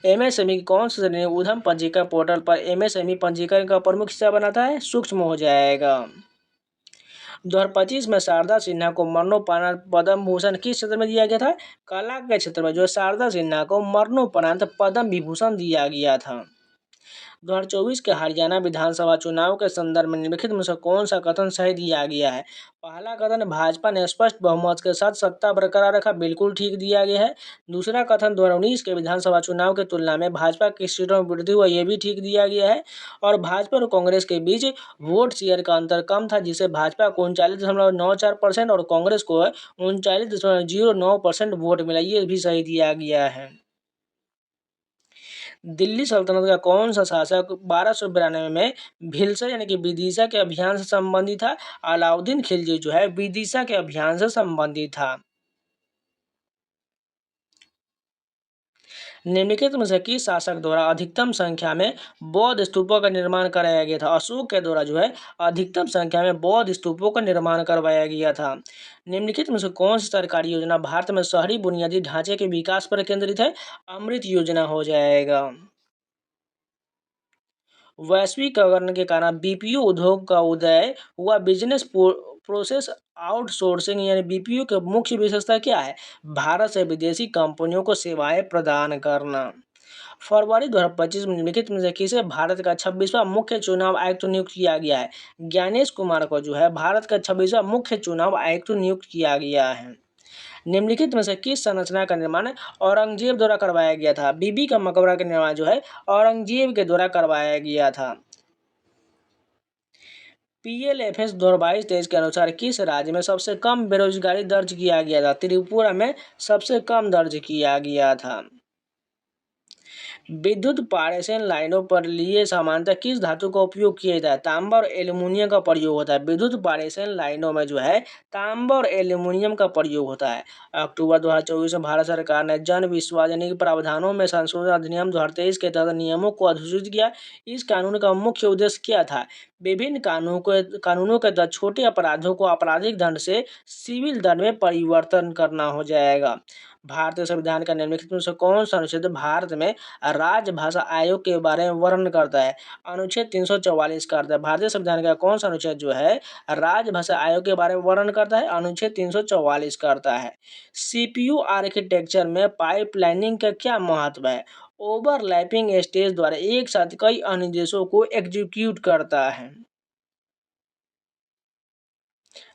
एमएसएमई की कौन सी श्रेणी उद्यम पंजीकरण पोर्टल पर एमएसएमई पंजीकरण का प्रमुख हिस्सा बनाता है? सूक्ष्म हो जाएगा। 2025 में शारदा सिन्हा को मरणोपरांत पद्म भूषण किस क्षेत्र में दिया गया था? कला के क्षेत्र में जो शारदा सिन्हा को मरणोपरांत पद्म विभूषण दिया गया था। 2024 के हरियाणा विधानसभा चुनाव के संदर्भ में निम्नलिखित में से कौन सा कथन सही दिया गया है? पहला कथन भाजपा ने स्पष्ट बहुमत के साथ सत्ता बरकरार रखा, बिल्कुल ठीक दिया गया है। दूसरा कथन 2019 के विधानसभा चुनाव की तुलना में भाजपा की सीटों में वृद्धि हुआ, ये भी ठीक दिया गया है। और भाजपा और कांग्रेस के बीच वोट शेयर का अंतर कम था, जिसे भाजपा को 39.94% और कांग्रेस को 39.09% वोट मिला, ये भी सही दिया गया है। दिल्ली सल्तनत का कौन सा शासक 1292 में भिलसा यानी कि विदिशा के अभियान से संबंधित था? अलाउद्दीन खिलजी जो है विदिशा के अभियान से संबंधित था। निम्नलिखित में से किस शासक द्वारा अधिकतम संख्या में बौद्ध स्तूपों का निर्माण कराया गया था? अशोक के द्वारा जो है अधिकतम संख्या में बौद्ध स्तूपों का निर्माण करवाया गया था। निम्नलिखित में से कौन सी सरकारी योजना भारत में शहरी बुनियादी ढांचे के विकास पर केंद्रित है? अमृत योजना हो जाएगा। वैश्वीकरण के कारण बीपीओ उद्योग का उदय हुआ। बिजनेस प्रोसेस आउटसोर्सिंग यानी बीपीओ की मुख्य विशेषता क्या है? भारत से विदेशी कंपनियों को सेवाएं प्रदान करना। फरवरी 2025 में निम्नलिखित में से किसे भारत का 26वां मुख्य चुनाव आयुक्त नियुक्त किया गया है? ज्ञानेश कुमार को जो है भारत का 26वां मुख्य चुनाव आयुक्त नियुक्त किया गया है। निम्नलिखित में से किस संरचना का निर्माण औरंगजेब द्वारा करवाया गया था? बीबी का मकबरा का निर्माण जो है औरंगजेब के द्वारा करवाया गया था। PLFS 2022-23 के अनुसार किस राज्य में सबसे कम बेरोजगारी दर्ज किया गया था? त्रिपुरा में सबसे कम दर्ज किया गया था। विद्युत पारेषण लाइनों पर लिए सामान्यतः किस धातु का उपयोग किया जाता है? तांबा और एल्युमिनियम का प्रयोग होता है। विद्युत पारेषण लाइनों में जो है तांबा और एल्युमिनियम का प्रयोग होता है। अक्टूबर 2024 में भारत सरकार ने जन विश्वविद्यालय प्रावधानों में संशोधन अधिनियम 2023 के तहत नियमों को अधिसूचित किया। इस कानून का मुख्य उद्देश्य क्या था? विभिन्न कानूनों के तहत छोटे अपराधों को आपराधिक दंड से सिविल दंड में परिवर्तन करना हो जाएगा। भारतीय संविधान का निम्नलिखित में से कौन सा अनुच्छेद भारत में राजभाषा आयोग के बारे में वर्णन करता है? अनुच्छेद 344 करता है। भारतीय संविधान का कौन सा अनुच्छेद जो है राजभाषा आयोग के बारे में वर्णन करता है? अनुच्छेद 344 करता है। CPU आर्किटेक्चर में पाइपलाइनिंग का क्या महत्व है? ओवरलैपिंग स्टेज द्वारा एक साथ कई अनुदेशों को एग्जीक्यूट करता है।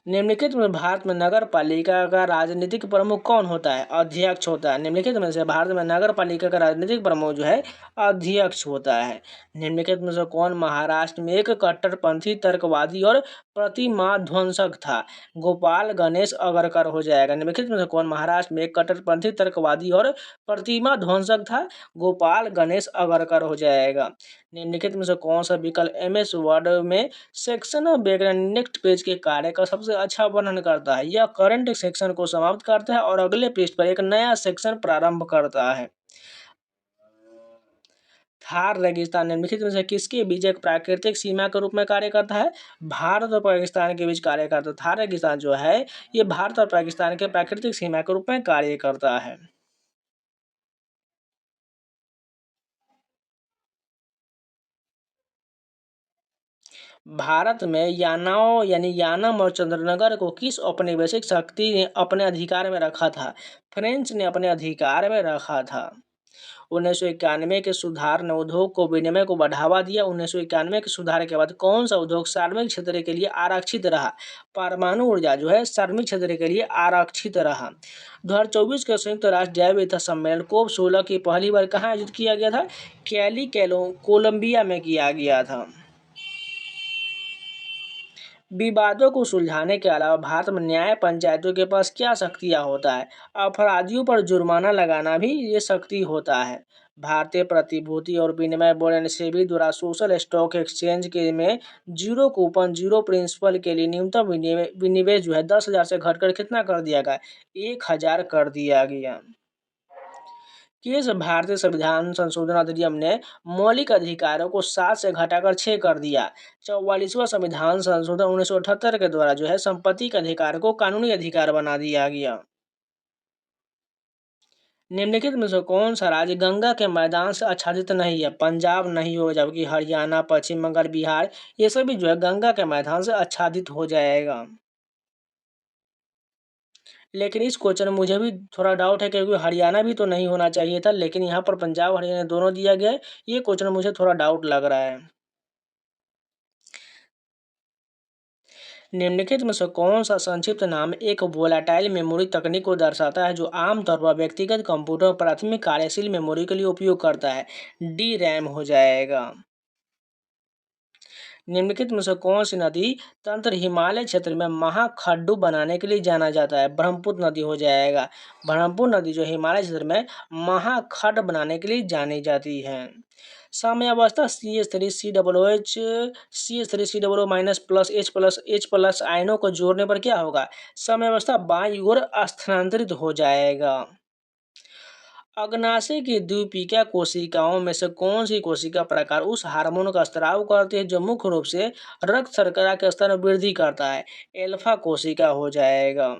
निम्नलिखित में भारत में नगर पालिका का राजनीतिक प्रमुख कौन होता है? अध्यक्ष होता है। निम्नलिखित में से भारत में नगर पालिका का राजनीतिक प्रमुख जो है अध्यक्ष होता है। निम्नलिखित में से कौन महाराष्ट्र में एक कट्टरपंथी तर्कवादी और प्रतिमा ध्वंसक था? गोपाल गणेश अगरकर हो जाएगा। निम्नलिखित में से कौन महाराष्ट्र में एक कट्टरपंथी तर्कवादी और प्रतिमा ध्वंसक था? गोपाल गणेश अगरकर हो जाएगा। निम्नलिखित में से कौन सा विकल्प MS वर्ड में section of background next page के कार्य का सबसे अच्छा वर्णन करता है? यह करंट सेक्शन को समाप्त करता है और अगले पृष्ठ पर एक नया सेक्शन प्रारंभ करता है। थार रेगिस्तान निम्नलिखित में से किसके बीच एक प्राकृतिक सीमा के रूप में कार्य करता है? भारत और पाकिस्तान के बीच कार्य करता है। थार रेगिस्तान जो है ये भारत और पाकिस्तान के प्राकृतिक सीमा के रूप में कार्य करता है। भारत में यानाओं यानी यानम और चंद्रनगर को किस औपनिवेशिक शक्ति ने अपने अधिकार में रखा था? फ्रेंच ने अपने अधिकार में रखा था। 1991 के सुधार ने उद्योग को विनिमय को बढ़ावा दिया। 1991 के सुधार के बाद कौन सा उद्योग सार्वजनिक क्षेत्र के लिए आरक्षित रहा? परमाणु ऊर्जा जो है सार्वजनिक क्षेत्र के लिए आरक्षित रहा। 2024 के संयुक्त राष्ट्र जैव विविधता सम्मेलन COP16 की पहली बार कहाँ आयोजित किया गया था? कोलंबिया में किया गया था। विवादों को सुलझाने के अलावा भारत में न्याय पंचायतों के पास क्या शक्तियां होता है? अपराधियों पर जुर्माना लगाना भी ये शक्ति होता है। भारतीय प्रतिभूति और विनिमय बोर्ड सेबी द्वारा सोशल स्टॉक एक्सचेंज के में जीरो कूपन जीरो प्रिंसिपल के लिए न्यूनतम विनिवेश जो है 10,000 से घटकर कितना कर दिया गया? 1,000 कर दिया गया। किस भारतीय संविधान संशोधन अधिनियम ने मौलिक अधिकारों को 7 से घटाकर 6 कर दिया? 44वां संविधान संशोधन 1978 के द्वारा जो है संपत्ति के अधिकार को कानूनी अधिकार बना दिया गया। निम्नलिखित में से कौन सा राज्य गंगा के मैदान से आच्छादित नहीं है? पंजाब नहीं हो, जबकि हरियाणा, पश्चिम बंगाल, बिहार ये सभी जो है गंगा के मैदान से आच्छादित हो जाएगा। लेकिन इस क्वेश्चन में मुझे भी थोड़ा डाउट है, क्योंकि हरियाणा भी तो नहीं होना चाहिए था, लेकिन यहाँ पर पंजाब हरियाणा दोनों दिया गया है। ये क्वेश्चन मुझे थोड़ा डाउट लग रहा है। निम्नलिखित में से कौन सा संक्षिप्त नाम एक वोलाटाइल मेमोरी तकनीक को दर्शाता है जो आमतौर पर व्यक्तिगत कंप्यूटर प्राथमिक कार्यशील मेमोरी के लिए उपयोग करता है? DRAM हो जाएगा। निम्नलिखित में से कौन सी नदी तंत्र हिमालय क्षेत्र में महाखड्डू बनाने के लिए जाना जाता है? ब्रह्मपुत्र नदी हो जाएगा। ब्रह्मपुत्र नदी जो हिमालय क्षेत्र में महाखड्ड बनाने के लिए जानी जाती है। साम्यावस्था CH3COOH minus plus H plus आयनों को जोड़ने पर क्या होगा? साम्यावस्था बाईं ओर स्थानांतरित हो जाएगा। अग्नाशय की द्विपीकिया कोशिकाओं में से कौन सी कोशिका प्रकार उस हार्मोन का स्राव करती है जो मुख्य रूप से रक्त शर्करा के स्तर में वृद्धि करता है? एल्फा कोशिका हो जाएगा।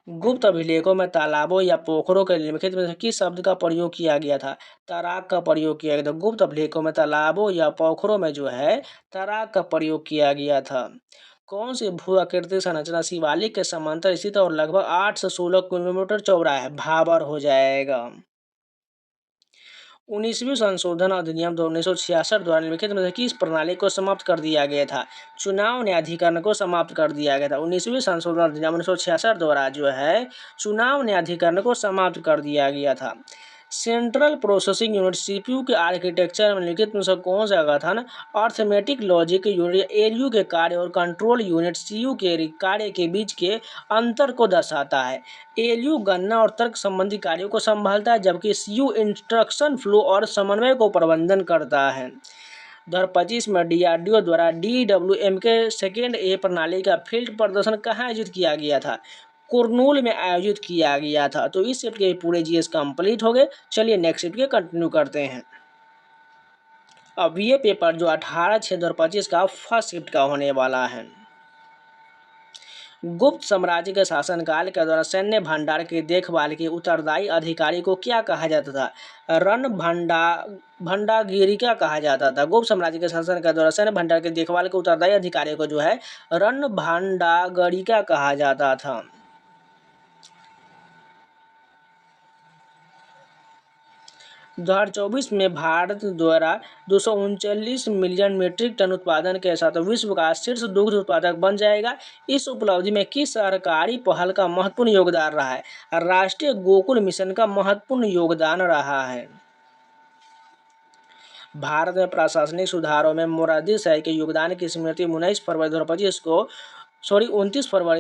गुप्त अभिलेखों में तालाबों या पोखरों के निम्नलिखित में से किस शब्द का प्रयोग किया गया था? तराग का प्रयोग किया गया था। गुप्त अभिलेखों में तालाबों या पोखरों में जो है तराग का प्रयोग किया गया था। कौन सी भू आकृति संरचना शिवालिक के समांतर स्थित और लगभग 8 से 16 किलोमीटर चौड़ा है? भाबर हो जाएगा। 19वीं संशोधन अधिनियम 1966 द्वारा निम्नलिखित में से किस प्रणाली को समाप्त कर दिया गया था? चुनाव न्यायाधिकरण को समाप्त कर दिया गया था। 19वीं संशोधन अधिनियम 1966 द्वारा जो है चुनाव न्यायाधिकरण को समाप्त कर दिया गया था। सेंट्रल प्रोसेसिंग यूनिट सीपीयू के आर्किटेक्चर में निम्नलिखित में से कौन सा कथन अर्थमेटिक लॉजिक यूनिट एलयू के कार्य और कंट्रोल यूनिट सीयू के कार्य के बीच के अंतर को दर्शाता है? एलयू गणना और तर्क संबंधी कार्यों को संभालता है, जबकि सीयू इंस्ट्रक्शन फ्लो और समन्वय को प्रबंधन करता है। 2025 में डीआरडीओ द्वारा DWM के सेकेंड ए प्रणाली का फील्ड प्रदर्शन कहाँ आयोजित किया गया था? कुरनूल में आयोजित किया गया था। तो इस शिफ्ट के पूरे जीएस कंप्लीट हो गए। चलिए नेक्स्ट शिफ्ट के कंटिन्यू करते हैं। अब ये पेपर जो 18/6/2025 का फर्स्ट शिफ्ट का होने वाला है। गुप्त साम्राज्य के शासनकाल के दौरान सैन्य भंडार की देखभाल के उत्तरदायी अधिकारी को क्या कहा जाता था? भंडागिरिका कहा जाता था। गुप्त साम्राज्य के शासन के दौरान सैन्य भंडार की देखभाल के उत्तरदायी अधिकारी को जो है रणभंडागरिका कहा जाता था। 2024 में भारत द्वारा 239 मिलियन मीट्रिक टन उत्पादन के साथ विश्व का शीर्ष दुग्ध उत्पादक बन जाएगा। इस उपलब्धि में किस सरकारी पहल का महत्वपूर्ण योगदान रहा है? राष्ट्रीय गोकुल मिशन का महत्वपूर्ण योगदान रहा है। भारत में प्रशासनिक सुधारों में मोरारजी देसाई के योगदान की स्मृति 29 फरवरी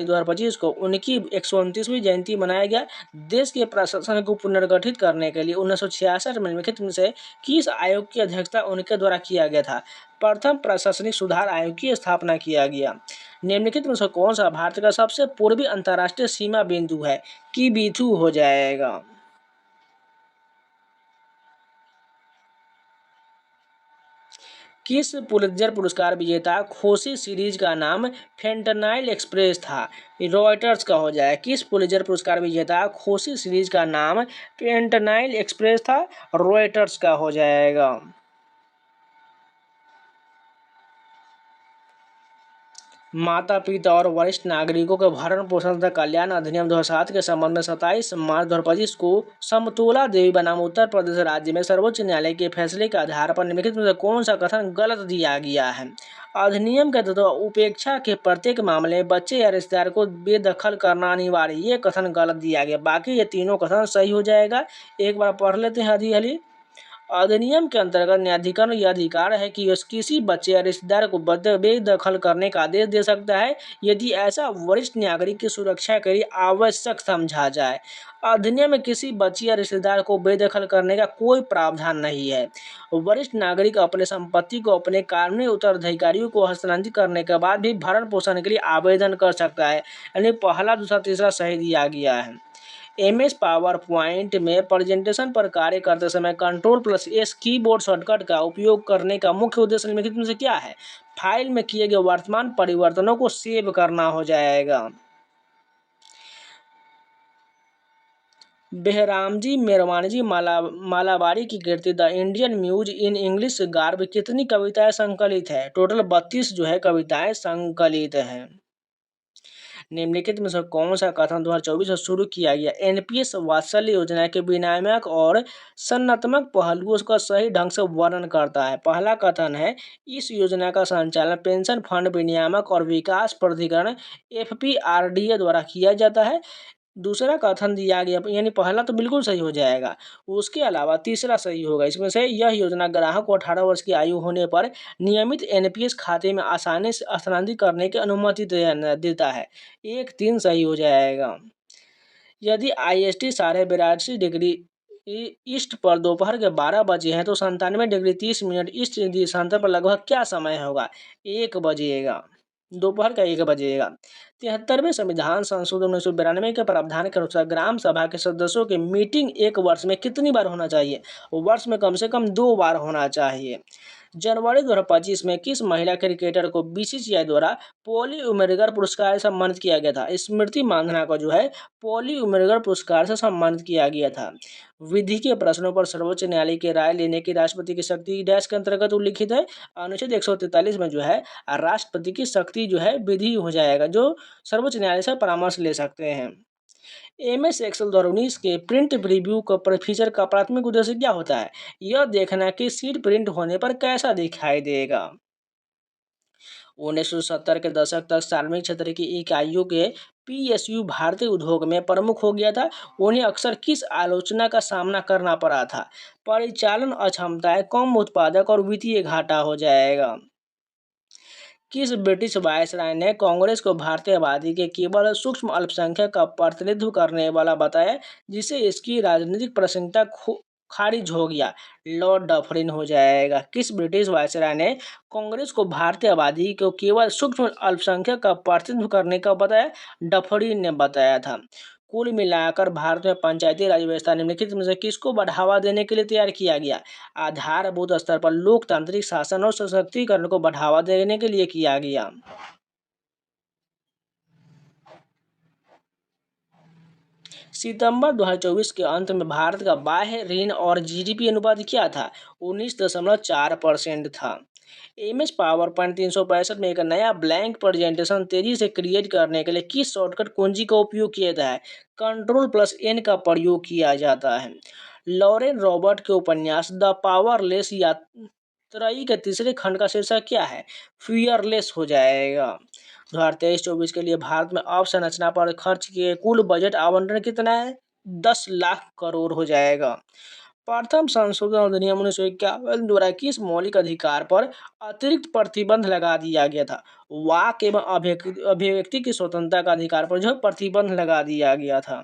2025 को उनकी 129वीं जयंती मनाया गया। देश के प्रशासन को पुनर्गठित करने के लिए 1966 में निम्नलिखित में से किस आयोग की अध्यक्षता उनके द्वारा किया गया था? प्रथम प्रशासनिक सुधार आयोग की स्थापना किया गया। निम्नलिखित में से कौन सा भारत का सबसे पूर्वी अंतर्राष्ट्रीय सीमा बिंदु है? किबिथु हो जाएगा। किस पुलित्जर पुरस्कार विजेता खोसी सीरीज का नाम फेंटनाइल एक्सप्रेस था? रॉयटर्स का हो जाए। किस पुलित्जर पुरस्कार विजेता खोसी सीरीज का नाम फेंटनाइल एक्सप्रेस था? रॉयटर्स का हो जाएगा। माता पिता और वरिष्ठ नागरिकों के भरण पोषण तथा कल्याण अधिनियम 2007 के संबंध में 27 मार्च 2025 को समतोला देवी बनाम उत्तर प्रदेश राज्य में सर्वोच्च न्यायालय के फैसले के आधार पर निम्नलिखित में से कौन सा कथन गलत दिया गया है? अधिनियम के तहत उपेक्षा के प्रत्येक मामले में बच्चे या रिश्तेदार को बेदखल करना अनिवार्य, ये कथन गलत दिया गया। बाकी ये तीनों कथन सही हो जाएगा। एक बार पढ़ लेते हैं हली। अधिनियम के अंतर्गत न्यायाधिकरण यह अधिकार है कि वह किसी बच्चे या रिश्तेदार को बेदखल करने का आदेश दे सकता है यदि ऐसा वरिष्ठ नागरिक की सुरक्षा के लिए आवश्यक समझा जाए। अधिनियम में किसी बच्चे या रिश्तेदार को बेदखल करने का कोई प्रावधान नहीं है। वरिष्ठ नागरिक अपने संपत्ति को अपने कानूनी उत्तराधिकारियों को हस्तांतरित करने के बाद भी भरण पोषण के लिए आवेदन कर सकता है। यानी पहला, दूसरा, तीसरा सही दिया गया है। MS पावर पॉइंट में प्रेजेंटेशन पर कार्य करते समय Ctrl+S कीबोर्ड शॉर्टकट का उपयोग करने का मुख्य उद्देश्य निम्नलिखित में से क्या है? फाइल में किए गए वर्तमान परिवर्तनों को सेव करना हो जाएगा। बेहरामजी मेरवानजी मालाबारी की कृति the Indian muse in English garb कितनी कविताएं संकलित है? टोटल 32 जो है कविताएं संकलित हैं। निम्नलिखित में से कौन सा कथन 2024 में शुरू किया गया NPS वात्सल्य योजना के विनियामक और संरचनात्मक पहलुओं का सही ढंग से वर्णन करता है? पहला कथन है, इस योजना का संचालन पेंशन फंड विनियामक और विकास प्राधिकरण FPRDA द्वारा किया जाता है। दूसरा कथन दिया गया, यानी पहला तो बिल्कुल सही हो जाएगा। उसके अलावा तीसरा सही होगा। इसमें से यह योजना ग्राहक को 18 वर्ष की आयु होने पर नियमित NPS खाते में आसानी से स्थानांतरित करने की अनुमति देता है। 1-3 सही हो जाएगा। यदि IST 82.5 ईस्ट पर दोपहर के 12 बजे हैं तो 97°30' ईस्ट देशांतर पर लगभग क्या समय होगा? 1 बजेगा, दोपहर का 1 बजेगा। 73वें संविधान संशोधन 1992 के प्रावधान के अनुसार ग्राम सभा के सदस्यों की मीटिंग 1 वर्ष में कितनी बार होना चाहिए? वर्ष में कम से कम 2 बार होना चाहिए। जनवरी 2025 में किस महिला क्रिकेटर को BCCI द्वारा पॉली उमरगर पुरस्कार से सम्मानित किया गया था? स्मृति मांधाना को जो है पॉली उमरगर पुरस्कार से सम्मानित किया गया था। विधि के प्रश्नों पर सर्वोच्च न्यायालय की राय लेने की राष्ट्रपति की शक्ति डैश के अंतर्गत उल्लिखित है। अनुच्छेद 143 में जो है राष्ट्रपति की शक्ति जो है विधि हो जाएगा, जो सर्वोच्च न्यायालय से परामर्श ले सकते हैं। एमएस एक्सेल 2019 के प्रिंट प्रीव्यू का फीचर का प्राथमिक उद्देश्य क्या होता है? यह देखना कि शीट प्रिंट होने पर कैसा दिखाई देगा। 1970 के दशक तक सार्वजनिक क्षेत्र की इकाइयों के पीएसयू भारतीय उद्योग में प्रमुख हो गया था। उन्हें अक्सर किस आलोचना का सामना करना पड़ा था? परिचालन अक्षमताएं, कम उत्पादक और वित्तीय घाटा हो जाएगा। किस ब्रिटिश वायसराय ने कांग्रेस को भारतीय आबादी के केवल सूक्ष्म अल्पसंख्यक का प्रतिनिधित्व करने वाला बताया, जिसे इसकी राजनीतिक प्रसन्नता खारिज हो गया? लॉर्ड डफरिन हो जाएगा। किस ब्रिटिश वायसराय ने कांग्रेस को भारतीय आबादी को केवल सूक्ष्म अल्पसंख्यक का प्रतिनिधित्व करने का बताया? डफरिन ने बताया था। कुल मिलाकर भारत में पंचायती राज व्यवस्था निम्नलिखित में से किसको बढ़ावा देने के लिए तैयार किया गया? आधारभूत स्तर पर लोकतांत्रिक शासन और सशक्तिकरण को बढ़ावा देने के लिए किया गया। सितंबर 2024 के अंत में भारत का बाह्य ऋण और जीडीपी अनुपात क्या था? 19.4% था। एमएस पावर पॉइंट 365 में एक नया ब्लैंक प्रेजेंटेशन तेजी से क्रिएट करने के लिए किस शॉर्टकट कुंजी का उपयोग किया जाता है? Ctrl+N का प्रयोग किया जाता है। लॉरेन रॉबर्ट के उपन्यास द पावरलेस यात्री के तीसरे खंड का शीर्षक क्या है? फियरलेस हो जाएगा। 2023-24 के लिए भारत में अवसंरचना पर खर्च किए कुल बजट आवंटन कितना है? 10 लाख करोड़ हो जाएगा। प्रथम संशोधन अधिनियम 1951 द्वारा किस मौलिक अधिकार पर अतिरिक्त प्रतिबंध लगा दिया गया था? वाक एवं अभिव्यक्ति की स्वतंत्रता का अधिकार पर जो प्रतिबंध लगा दिया गया था।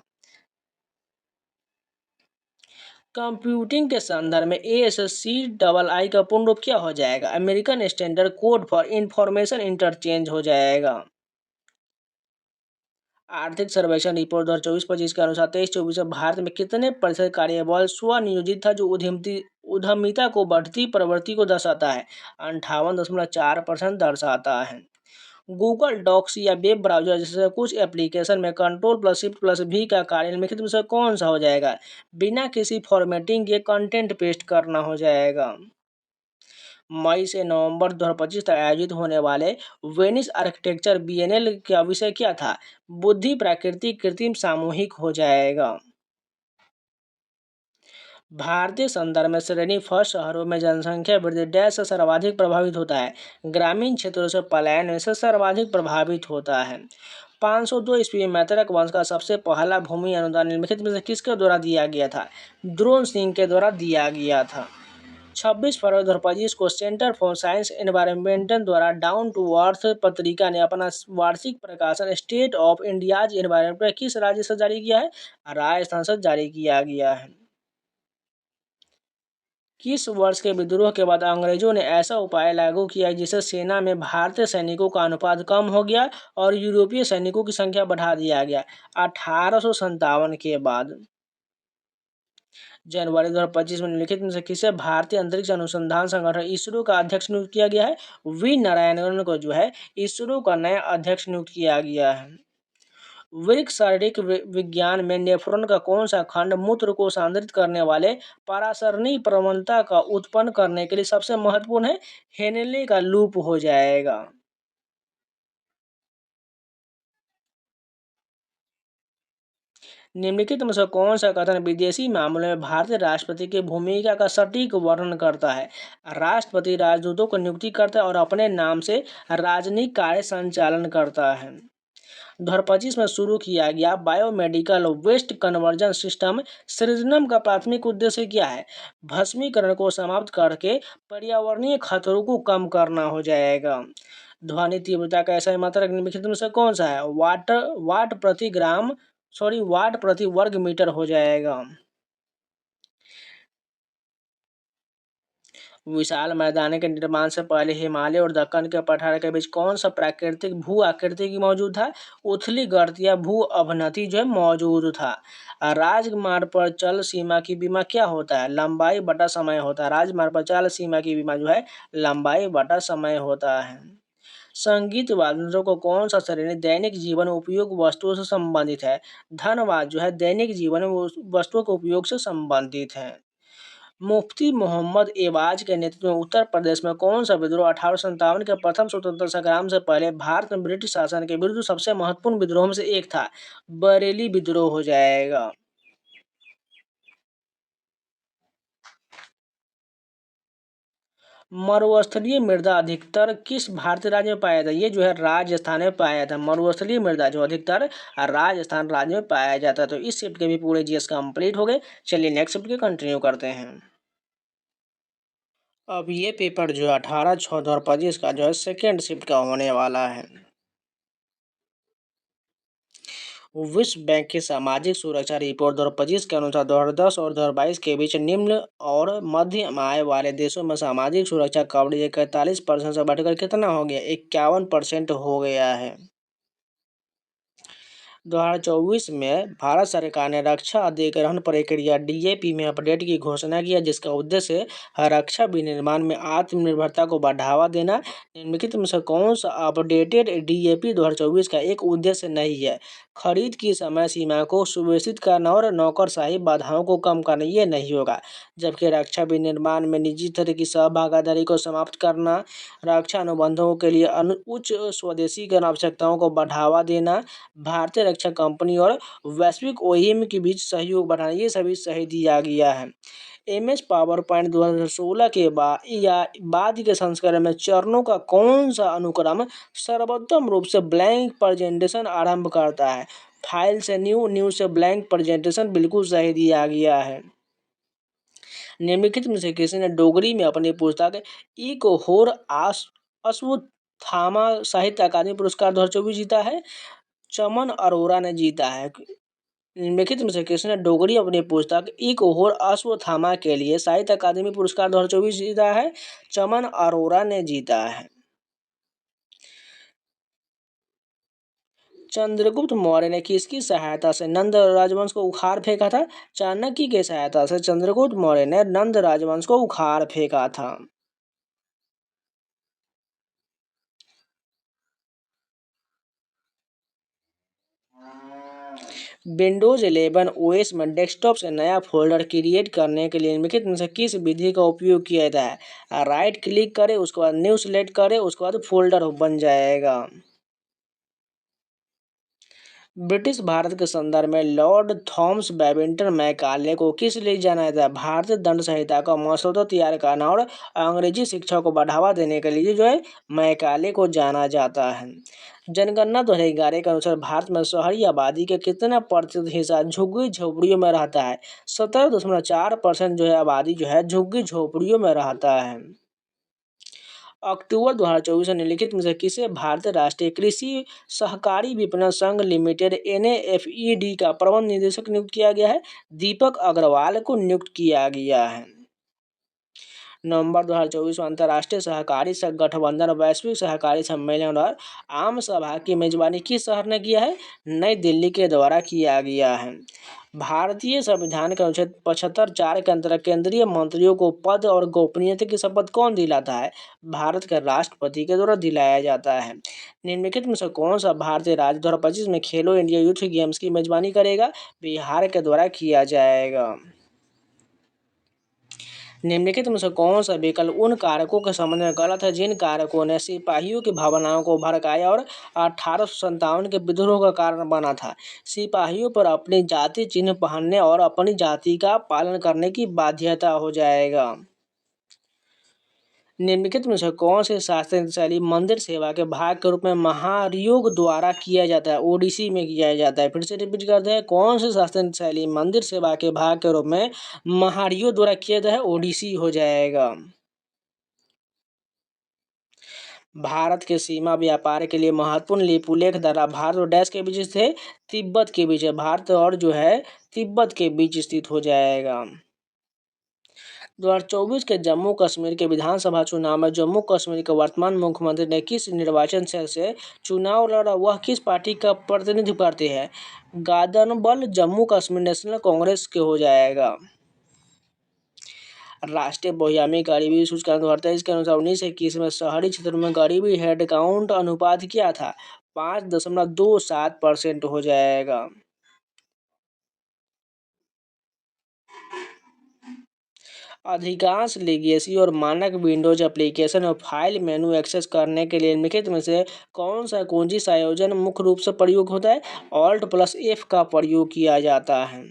कंप्यूटिंग के संदर्भ में ASCII का पूर्ण रूप क्या हो जाएगा? American standard code for information interchange हो जाएगा। आर्थिक सर्वेक्षण रिपोर्ट 2024-25 के अनुसार 23-24 में भारत में कितने प्रतिशत कार्यबल स्वनियोजित था, जो उद्यमिता को बढ़ती प्रवृत्ति को दर्शाता है? 58.4% दर्शाता है। गूगल डॉक्स या वेब ब्राउज़र जैसे कुछ एप्लीकेशन में Ctrl+Shift+V का कार्य निम्नलिखित में से कौन सा हो जाएगा? बिना किसी फॉर्मेटिंग के कंटेंट पेस्ट करना हो जाएगा। मई से नवंबर 2025 तक आयोजित होने वाले वेनिस आर्किटेक्चर बिएनेल का विषय क्या था? बुद्धि, प्रकृति, कृत्रिम, सामूहिक हो जाएगा। भारतीय संदर्भ में श्रेणी फर्स्ट शहरों में जनसंख्या वृद्धि डैश से सर्वाधिक प्रभावित होता है? ग्रामीण क्षेत्रों से पलायन से सर्वाधिक प्रभावित होता है। 502 ईस्वी में मैत्रक वंश का सबसे पहला भूमि अनुदान निम्नलिखित में से किसके द्वारा दिया गया था? द्रोण सिंह के द्वारा दिया गया था। 26 फरवरी 2025 को सेंटर फॉर साइंस एनवायरमेंट द्वारा डाउन टू अर्थ पत्रिका ने अपना वार्षिक प्रकाशन स्टेट ऑफ इंडियाज एनवायरमेंट किस राज्य से जारी किया है? राजस्थान से जारी किया गया है। किस वर्ष के विद्रोह के बाद अंग्रेजों ने ऐसा उपाय लागू किया जिससे सेना में भारतीय सैनिकों का अनुपात कम हो गया और यूरोपीय सैनिकों की संख्या बढ़ा दिया गया? 1857 के बाद। जनवरी 2025 में निम्नलिखित में से किसे भारतीय अंतरिक्ष अनुसंधान संगठन इसरो का अध्यक्ष नियुक्त किया गया है? वी नारायणन को जो है इसरो का नया अध्यक्ष नियुक्त किया गया है। वृक्क शारीरिक विज्ञान में नेफ्रॉन का कौन सा खंड मूत्र को सांद्रित करने वाले परासरणी प्रवणता का उत्पन्न करने के लिए सबसे महत्वपूर्ण है? हेनले का लूप हो जाएगा। निम्नलिखित में से कौन सा कथन विदेशी मामलों में भारतीय राष्ट्रपति की भूमिका का सटीक वर्णन करता है? राष्ट्रपति राजदूतों को नियुक्ति करता है और अपने नाम से राजनयिक कार्य संचालन करता है। 2025 में शुरू किया गया बायोमेडिकल वेस्ट कन्वर्जन सिस्टम सृजनम का प्राथमिक उद्देश्य क्या है? भस्मीकरण को समाप्त करके पर्यावरणीय खतरों को कम करना हो जाएगा। ध्वनि तीव्रता का ऐसा मात्रक निम्नलिखित में से कौन सा है? वाट प्रति वर्ग मीटर हो जाएगा। विशाल मैदान के निर्माण से पहले हिमालय और दक्कन के पठार के बीच कौन सा प्राकृतिक भू आकृति की मौजूद था? उथली गर्त या भू अवनति जो है मौजूद था। राजमार्ग पर चल सीमा की बीमा क्या होता है? लंबाई बटा समय होता है। राजमार्ग पर चल सीमा की बीमा जो है लंबाई बटा समय होता है। संगीत वाद्ययंत्रों को कौन सा श्रेणी दैनिक जीवन उपयोग वस्तुओं से संबंधित है? धनवाद जो है दैनिक जीवन में वस्तुओं के उपयोग से संबंधित है। मुफ्ती मोहम्मद एवाज के नेतृत्व में उत्तर प्रदेश में कौन सा विद्रोह 1857 के प्रथम स्वतंत्रता संग्राम से पहले भारत में ब्रिटिश शासन के विरुद्ध सबसे महत्वपूर्ण विद्रोह में से एक था? बरेली विद्रोह हो जाएगा। मरुस्थलीय मृदा अधिकतर किस भारतीय राज्य में पाया जाता है? ये जो है राजस्थान में पाया जाता है। मरुस्थलीय मृदा जो अधिकतर राजस्थान राज्य में पाया जाता है। तो इस शिफ्ट के भी पूरे जीएस कंप्लीट हो गए। चलिए नेक्स्ट शिफ्ट के कंटिन्यू करते हैं। अब ये पेपर जो है 18/6/2025 का जो है सेकेंड शिफ्ट का होने वाला है। विश्व बैंक की सामाजिक सुरक्षा रिपोर्ट 2025 के अनुसार 2010 और 2022 के बीच निम्न और मध्यम आय वाले देशों में सामाजिक सुरक्षा कवरेज 41% से बढ़कर कितना हो गया? 51% हो गया है। 2024 में भारत सरकार ने रक्षा अधिग्रहण प्रक्रिया डीएपी में अपडेट की घोषणा किया, जिसका उद्देश्य रक्षा विनिर्माण में आत्मनिर्भरता को बढ़ावा देना। निम्नलिखित में से कौन सा अपडेटेड डीएपी 2024 का एक उद्देश्य नहीं है? खरीद की समय सीमा को सुव्यवस्थित करना और नौकरशाही बाधाओं को कम करना, ये नहीं होगा। जबकि रक्षा विनिर्माण में निजी क्षेत्र की सहभागीदारी को समाप्त करना, रक्षा अनुबंधों के लिए उच्च स्वदेशीकरण आवश्यकताओं को बढ़ावा देना, भारतीय रक्षा कंपनी और वैश्विक ओईएम के बीच सहयोग बढ़ाना, ये सभी सही दिया गया है। एमएस पावर पॉइंट 2016 के बाद के संस्करण में चरणों का कौन सा अनुक्रम सर्वोत्तम रूप से ब्लैंक प्रेजेंटेशन आरंभ करता है? फाइल से न्यू, न्यू से ब्लैंक प्रेजेंटेशन, बिल्कुल सही दिया गया है। निम्नलिखित में से किसी ने डोगरी में अपनी पुस्तक एक होर अश्वत्थामा साहित्य अकादमी पुरस्कार 2024 जीता है? चमन अरोरा ने जीता है। निम्नलिखित में से किसने डोगरी अपनी पुस्तक एक ओर अश्वत्थामा के लिए साहित्य अकादमी पुरस्कार 2024 जीता है? चमन अरोरा ने जीता है। चंद्रगुप्त मौर्य ने किसकी सहायता से नंद राजवंश को उखाड़ फेंका था? चाणक्य की सहायता से चंद्रगुप्त मौर्य ने नंद राजवंश को उखाड़ फेंका था। विंडोज 11 ओएस में डेस्कटॉप से नया फोल्डर क्रिएट करने के लिए निम्नलिखित में से किस विधि का उपयोग किया जाता है? राइट क्लिक करें, उसके बाद न्यू सेलेक्ट करें, उसके बाद फोल्डर बन जाएगा। ब्रिटिश भारत के संदर्भ में लॉर्ड थॉमस बैबिंगटन मैकाले को किस लिए जाना जाता है? भारतीय दंड संहिता का मसौदा तैयार करना और अंग्रेजी शिक्षा को बढ़ावा देने के लिए जो है मैकाले को जाना जाता है। जनगणना 2011 के अनुसार भारत में शहरी आबादी के कितना प्रतिशत हिस्सा झुग्गी झोपड़ियों में रहता है? 17.4% जो है आबादी जो है झुग्गी झोपड़ियों में रहता है। अक्टूबर 2024 में निम्नलिखित में से किसे भारतीय राष्ट्रीय कृषि सहकारी विपणन संघ लिमिटेड एनएफईडी का प्रबंध निदेशक नियुक्त किया गया है? दीपक अग्रवाल को नियुक्त किया गया है। नवंबर 2024 में अंतर्राष्ट्रीय सहकारी गठबंधन वैश्विक सहकारी सम्मेलन और आम सभा की मेजबानी किस शहर ने किया है? नई दिल्ली के द्वारा किया गया है। भारतीय संविधान के अनुच्छेद 75(4) के अंतर्गत केंद्रीय मंत्रियों को पद और गोपनीयता की शपथ कौन दिलाता है? भारत के राष्ट्रपति के द्वारा दिलाया जाता है। निम्नलिखित में से कौन सा भारतीय राज्य 2025 में खेलो इंडिया यूथ गेम्स की मेजबानी करेगा? बिहार के द्वारा किया जाएगा। निम्नलिखित में से कौन सा विकल्प उन कारकों के संबंध में गलत है जिन कारकों ने सिपाहियों की भावनाओं को भड़काया और 1857 के विद्रोह का कारण बना था? सिपाहियों पर अपनी जाति चिन्ह पहनने और अपनी जाति का पालन करने की बाध्यता हो जाएगा। निम्नलिखित में से कौन से शास्त्रीय शैली मंदिर सेवा के भाग के रूप में महायोग द्वारा किया जाता है? ओडिसी में किया जाता है। फिर से रिपीट करते हैं, कौन से शास्त्रीय शैली मंदिर सेवा के भाग के रूप में महायोग द्वारा किया जाता है? ओडिसी हो जाएगा। भारत के सीमा व्यापार के लिए महत्वपूर्ण लिपुलेख धारा भारत और डैश के बीच थे? तिब्बत के बीच है। भारत और जो है तिब्बत के बीच स्थित हो जाएगा। 2024 के जम्मू कश्मीर के विधानसभा चुनाव में जम्मू कश्मीर के वर्तमान मुख्यमंत्री ने किस निर्वाचन क्षेत्र से चुनाव लड़ा? वह किस पार्टी का प्रतिनिधित्व करते हैं? गादरबल जम्मू कश्मीर नेशनल कांग्रेस के हो जाएगा। राष्ट्रीय बहुआयामी गरीबी सूचकांक 2023 के अनुसार 1921 में शहरी क्षेत्रों में गरीबी हेड काउंट अनुपात क्या था? 5.27% हो जाएगा। अधिकांश लीगेसी और मानक विंडोज एप्लीकेशन और फाइल मेनू एक्सेस करने के लिए निम्नलिखित में से कौन सा कुंजी संयोजन मुख्य रूप से प्रयोग होता है? Alt+F का प्रयोग किया जाता है।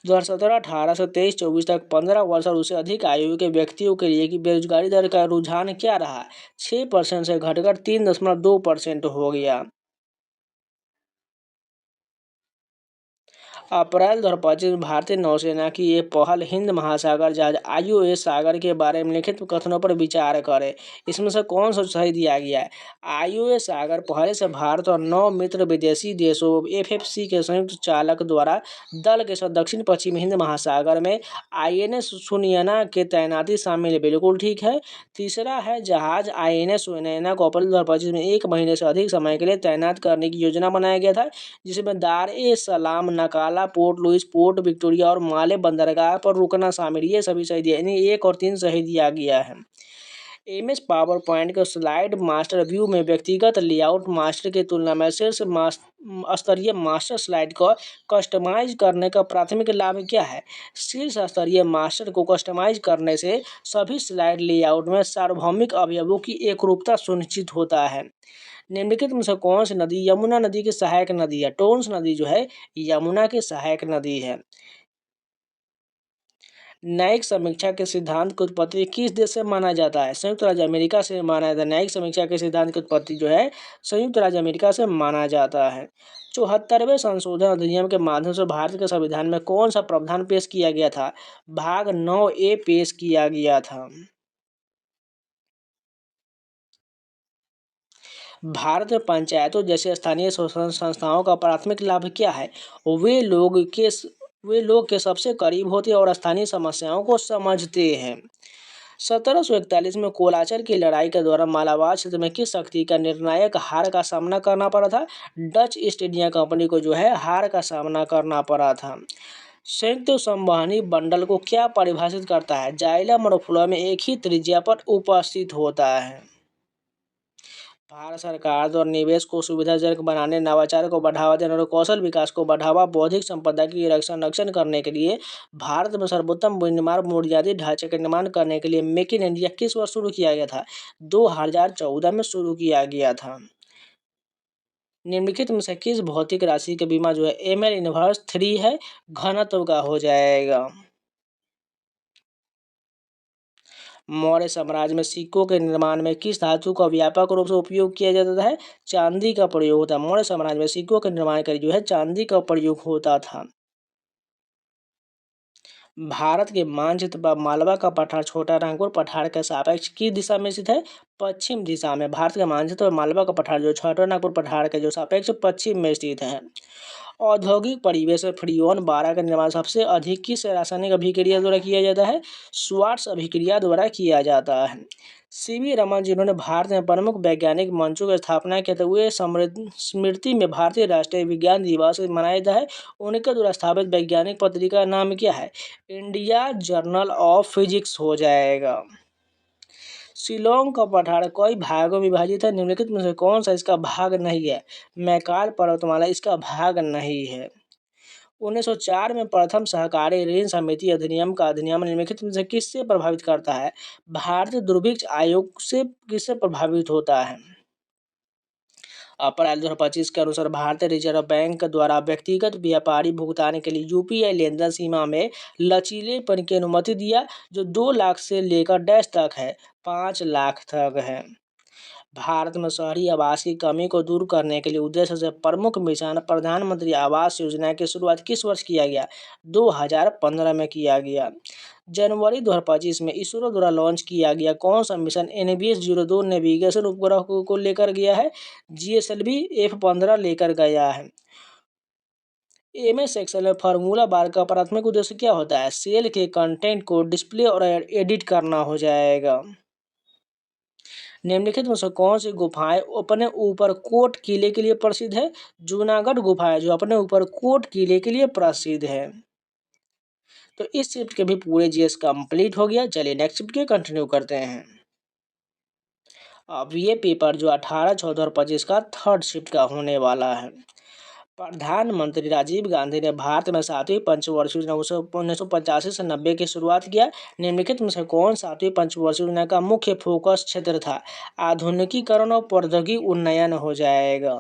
2017, 18 से 23-24 तक 15 वर्ष और उससे अधिक आयु के व्यक्तियों के लिए की बेरोजगारी दर का रुझान क्या रहा? 6% से घटकर 3.2% हो गया। अप्रैल 2025 में भारतीय नौसेना की ये पहल हिंद महासागर जहाज IOS सागर के बारे में लिखित कथनों पर विचार करे। इसमें से कौन सा सही दिया गया है? IOS सागर पहले से भारत और 9 मित्र विदेशी देशों FFC के संयुक्त चालक द्वारा दल के साथ दक्षिण पश्चिम हिंद महासागर में INS सुनयना के तैनाती शामिल है। बिल्कुल ठीक है। तीसरा है जहाज INS सुनयना को अप्रैल 2025 में 1 महीने से अधिक समय के लिए तैनात करने की योजना बनाया गया था, जिसमें दार ए सलाम, नकाला, पोर्ट लुइस, पोर्ट विक्टोरिया और माले बंदरगाह पर रुकना शामिल। ये सभी सही दिया, यानी 1 और 3 सही दिया गया है। MS पावर पॉइंट के स्लाइड मास्टर व्यू में व्यक्तिगत लेआउट मास्टर की तुलना में शीर्ष स्तरीय मास्टर स्लाइड को कस्टमाइज करने का प्राथमिक लाभ क्या है? शीर्ष स्तरीय मास्टर को कस्टमाइज करने से सभी स्लाइड लेआउट में सार्वभौमिक अवयवों की एकरूपता सुनिश्चित होता है। निम्नलिखित में से कौन सी नदी यमुना नदी की सहायक नदी है? टोन्स नदी जो है यमुना की सहायक नदी है। न्यायिक समीक्षा के सिद्धांत की उत्पत्ति किस देश से माना जाता है? संयुक्त राज्य अमेरिका से माना जाता है। न्यायिक समीक्षा के सिद्धांत की उत्पत्ति जो है संयुक्त राज्य अमेरिका से माना जाता है। 74वें संशोधन अधिनियम के माध्यम से भारत के संविधान में कौन सा प्रावधान पेश किया गया था? भाग 9A पेश किया गया था। भारत में पंचायतों जैसे स्थानीय शासन संस्थाओं का प्राथमिक लाभ क्या है? वे लोग के सबसे करीब होते हैं और स्थानीय समस्याओं को समझते हैं। 1741 में कोलाचर की लड़ाई के दौरान मालाबार क्षेत्र में किस शक्ति का निर्णायक हार का सामना करना पड़ा था? डच ईस्ट इंडिया कंपनी को जो है हार का सामना करना पड़ा था। संयुक्त संवहनी बंडल को क्या परिभाषित करता है? जाइलम और फ्लोएम एक ही त्रिज्या पर उपस्थित होता है। भारत सरकार द्वारा निवेश को सुविधाजनक बनाने, नवाचार को बढ़ावा देने और कौशल विकास को बढ़ावा, बौद्धिक संपदा की संरक्षण करने के लिए भारत में सर्वोत्तम विनिर्माण बुनियादी ढांचे का निर्माण करने के लिए मेक इन इंडिया किस वर्ष शुरू किया गया था? 2014 में शुरू किया गया था। निम्नलिखित में से किस भौतिक राशि का बीमा जो है ml−3 है घनत्व का हो जाएगा? मौर्य साम्राज्य में सिक्कों के निर्माण में किस धातु का व्यापक रूप से उपयोग किया जाता है? चांदी का प्रयोग होता है। मौर्य साम्राज्य में सिक्कों के निर्माण के लिए जो है चांदी का प्रयोग होता था। भारत के मानचित्र पर मालवा का पठार छोटा नागपुर पठार के सापेक्ष किस दिशा में स्थित है? पश्चिम दिशा में। भारत के मानचित्र पर मालवा का पठार जो छोटा नागपुर पठार के जो सापेक्ष पश्चिम में स्थित है। औद्योगिक परिवेश में फ्रीऑन 12 का निर्माण सबसे अधिक किस रासायनिक अभिक्रिया द्वारा किया जाता है? स्वार्ट्स अभिक्रिया द्वारा किया जाता है। CV रमन जिन्होंने भारत में प्रमुख वैज्ञानिक मंचों की स्थापना की, वे स्मृति में भारतीय राष्ट्रीय विज्ञान दिवस मनाया जाता है। उनके द्वारा स्थापित वैज्ञानिक पत्रिका का नाम क्या है? इंडिया जर्नल ऑफ फिजिक्स हो जाएगा। शिलोंग का पठार कई भागों में विभाजित है। निम्नलिखित में से कौन सा इसका भाग नहीं है? मैकाल पर्वतमाला इसका भाग नहीं है। 1904 में प्रथम सहकारी ऋण समिति अधिनियम का अधिनियम निम्नलिखित में से किससे प्रभावित करता है? भारतीय दुर्भिक्ष आयोग से किससे प्रभावित होता है? अप्रैल 2025 के अनुसार भारतीय रिजर्व बैंक द्वारा व्यक्तिगत व्यापारी भुगतान के लिए UPI लेनदेन सीमा में लचीलेपन की अनुमति दिया, जो 2 लाख से लेकर डैश तक है, 5 लाख तक है। भारत में शहरी आवास की कमी को दूर करने के लिए उद्देश्य से प्रमुख मिशन प्रधानमंत्री आवास योजना की शुरुआत किस वर्ष किया गया? 2015 में किया गया। जनवरी 2025 में इसरो द्वारा लॉन्च किया गया कौन सा मिशन NVS-02 नेविगेशन उपग्रह को लेकर गया है? GSLV F-15 लेकर गया है। MS एक्सेल में फार्मूला बार का प्राथमिक उद्देश्य क्या होता है? सेल के कंटेंट को डिस्प्ले और एडिट करना हो जाएगा। निम्नलिखित में से कौन सी गुफाएं अपने ऊपर कोट किले के लिए प्रसिद्ध है? जूनागढ़ गुफाएं जो अपने ऊपर कोट किले के लिए प्रसिद्ध है। तो इस शिफ्ट के भी पूरे GS कंप्लीट हो गया। चलिए नेक्स्ट शिफ्ट के कंटिन्यू करते हैं। अब ये पेपर जो 18, 14 और 25 का थर्ड शिफ्ट का होने वाला है। प्रधानमंत्री राजीव गांधी ने भारत में सातवीं पंचवर्षीय योजना 1985 से 90 की शुरुआत किया। निम्नलिखित में से कौन सातवीं पंचवर्षीय योजना का मुख्य फोकस क्षेत्र था? आधुनिकीकरण और प्रौद्योगिकी उन्नयन हो जाएगा।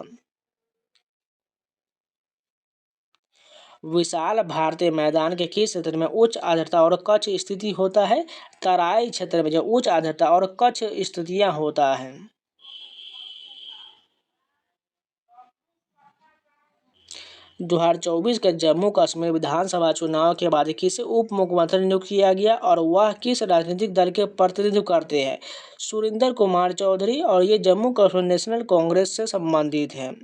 विशाल भारतीय मैदान के किस क्षेत्र में उच्च आर्द्रता और कच्छ स्थिति होता है? तराई क्षेत्र में जो उच्च आर्द्रता और कच्छ स्थितियां होता है। 2024 के जम्मू कश्मीर विधानसभा चुनाव के बाद किसे उप मुख्यमंत्री नियुक्त किया गया और वह किस राजनीतिक दल के प्रतिनिधित्व करते हैं? सुरेंद्र कुमार चौधरी, और ये जम्मू कश्मीर नेशनल कांग्रेस से संबंधित हैं।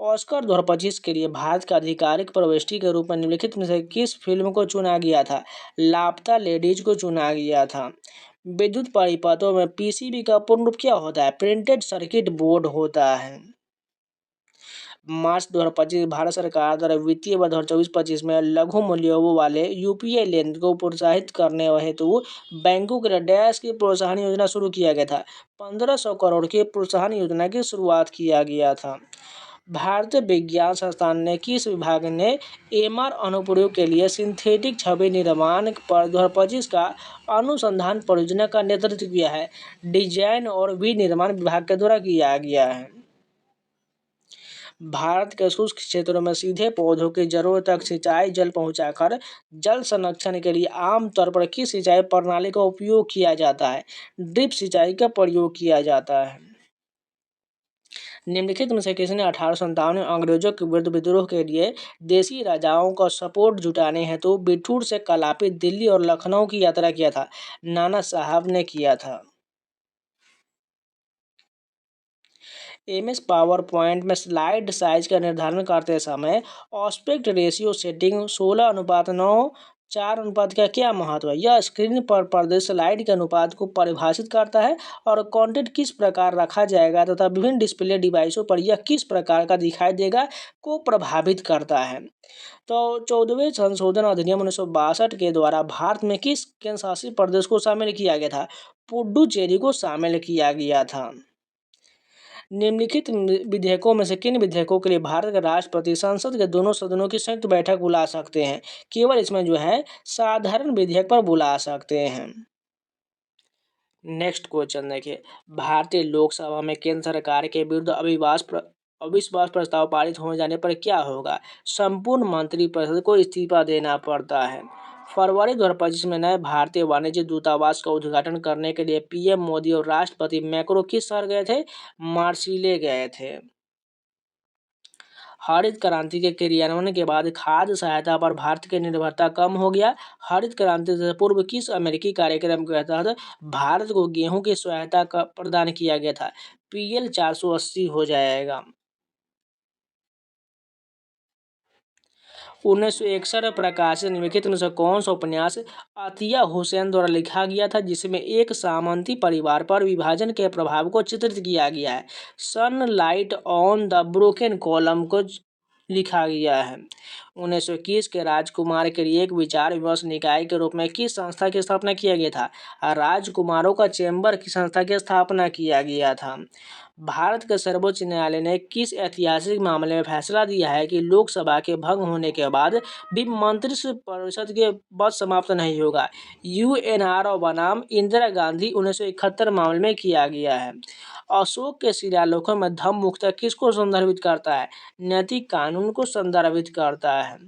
ऑस्कर 2025 के लिए भारत का आधिकारिक प्रविष्टि के रूप में निम्नलिखित में से किस फिल्म को चुना गया था? लापता लेडीज को चुना गया था। विद्युत परिपथों में पीसीबी का पूर्ण रूप क्या होता है? प्रिंटेड सर्किट बोर्ड होता है। मार्च 2025 भारत सरकार द्वारा वित्तीय वर्ष 2024-25 में लघु मूल्यों वाले यूपीआई लेन को प्रोत्साहित करने हेतु बैंकों के लिए डैश की प्रोत्साहन योजना शुरू किया गया था। 1500 करोड़ की प्रोत्साहन योजना की शुरुआत किया गया था। भारतीय विज्ञान संस्थान ने किस विभाग ने एमआर अनुप्रयोग के लिए सिंथेटिक छवि निर्माण पर 2025 का अनुसंधान परियोजना का नेतृत्व किया है? डिजाइन और विनिर्माण विभाग के द्वारा किया गया है। भारत के शुष्क क्षेत्रों में सीधे पौधों की जड़ों तक सिंचाई जल पहुंचाकर जल संरक्षण के लिए आमतौर पर किस सिंचाई प्रणाली का उपयोग किया जाता है? ड्रिप सिंचाई का प्रयोग किया जाता है। निम्नलिखित में से किसने 1857 में अंग्रेजों के विरुद्ध विद्रोह के लिए देसी राजाओं का सपोर्ट जुटाने हेतु बिठूर से कलापी, दिल्ली और लखनऊ की यात्रा किया था? नाना साहब ने किया था। एमएस पावर पॉइंट में स्लाइड साइज का निर्धारण करते समय ऑस्पेक्ट रेशियो सेटिंग 16:9 4 का क्या महत्व है? यह स्क्रीन पर प्रदर्शित स्लाइड के अनुपात को परिभाषित करता है और कंटेंट किस प्रकार रखा जाएगा तथा विभिन्न डिस्प्ले डिवाइसों पर यह किस प्रकार का दिखाई देगा को प्रभावित करता है। तो 14वें संशोधन अधिनियम 1962 के द्वारा भारत में किस केंद्र शासित प्रदेश को शामिल किया गया था? पुडुचेरी को शामिल किया गया था। निम्नलिखित विधेयकों में से किन विधेयकों के लिए भारत के राष्ट्रपति संसद के दोनों सदनों की संयुक्त बैठक बुला सकते हैं? केवल इसमें जो है साधारण विधेयक पर बुला सकते हैं। नेक्स्ट क्वेश्चन देखिए, भारतीय लोकसभा में केंद्र सरकार के विरुद्ध अविश्वास प्रस्ताव पारित हो जाने पर क्या होगा? संपूर्ण मंत्रिपरिषद को इस्तीफा देना पड़ता है। फरवरी 2025 में नए भारतीय वाणिज्य दूतावास का उद्घाटन करने के लिए पीएम मोदी और राष्ट्रपति मैक्रो किस शहर गए थे? मार्सिले गए थे। हरित क्रांति के क्रियान्वयन के बाद खाद्य सहायता पर भारत की निर्भरता कम हो गया। हरित क्रांति से पूर्व किस अमेरिकी कार्यक्रम के तहत भारत को गेहूं की सहायता का प्रदान किया गया था? PL 480 हो जाएगा। 1961 में प्रकाशित निम्नलिखित में से कौन सा उपन्यास अतिया हुसैन द्वारा लिखा गया था जिसमें एक सामंती परिवार पर विभाजन के प्रभाव को चित्रित किया गया है? Sunlight on the broken column को लिखा गया है। 1921 के राजकुमार के लिए एक विचार विमर्श निकाय के रूप में किस संस्था की स्थापना किया गया था? राजकुमारों का चैम्बर की संस्था की स्थापना किया गया था। भारत के सर्वोच्च न्यायालय ने किस ऐतिहासिक मामले में फैसला दिया है कि लोकसभा के भंग होने के बाद भी मंत्रिपरिषद के पद समाप्त नहीं होगा? UNR बनाम इंदिरा गांधी 1971 मामले में किया गया है। अशोक के शिलालेखों में धम्म मुक्तक किसको संदर्भित करता है? नैतिक कानून को संदर्भित करता है।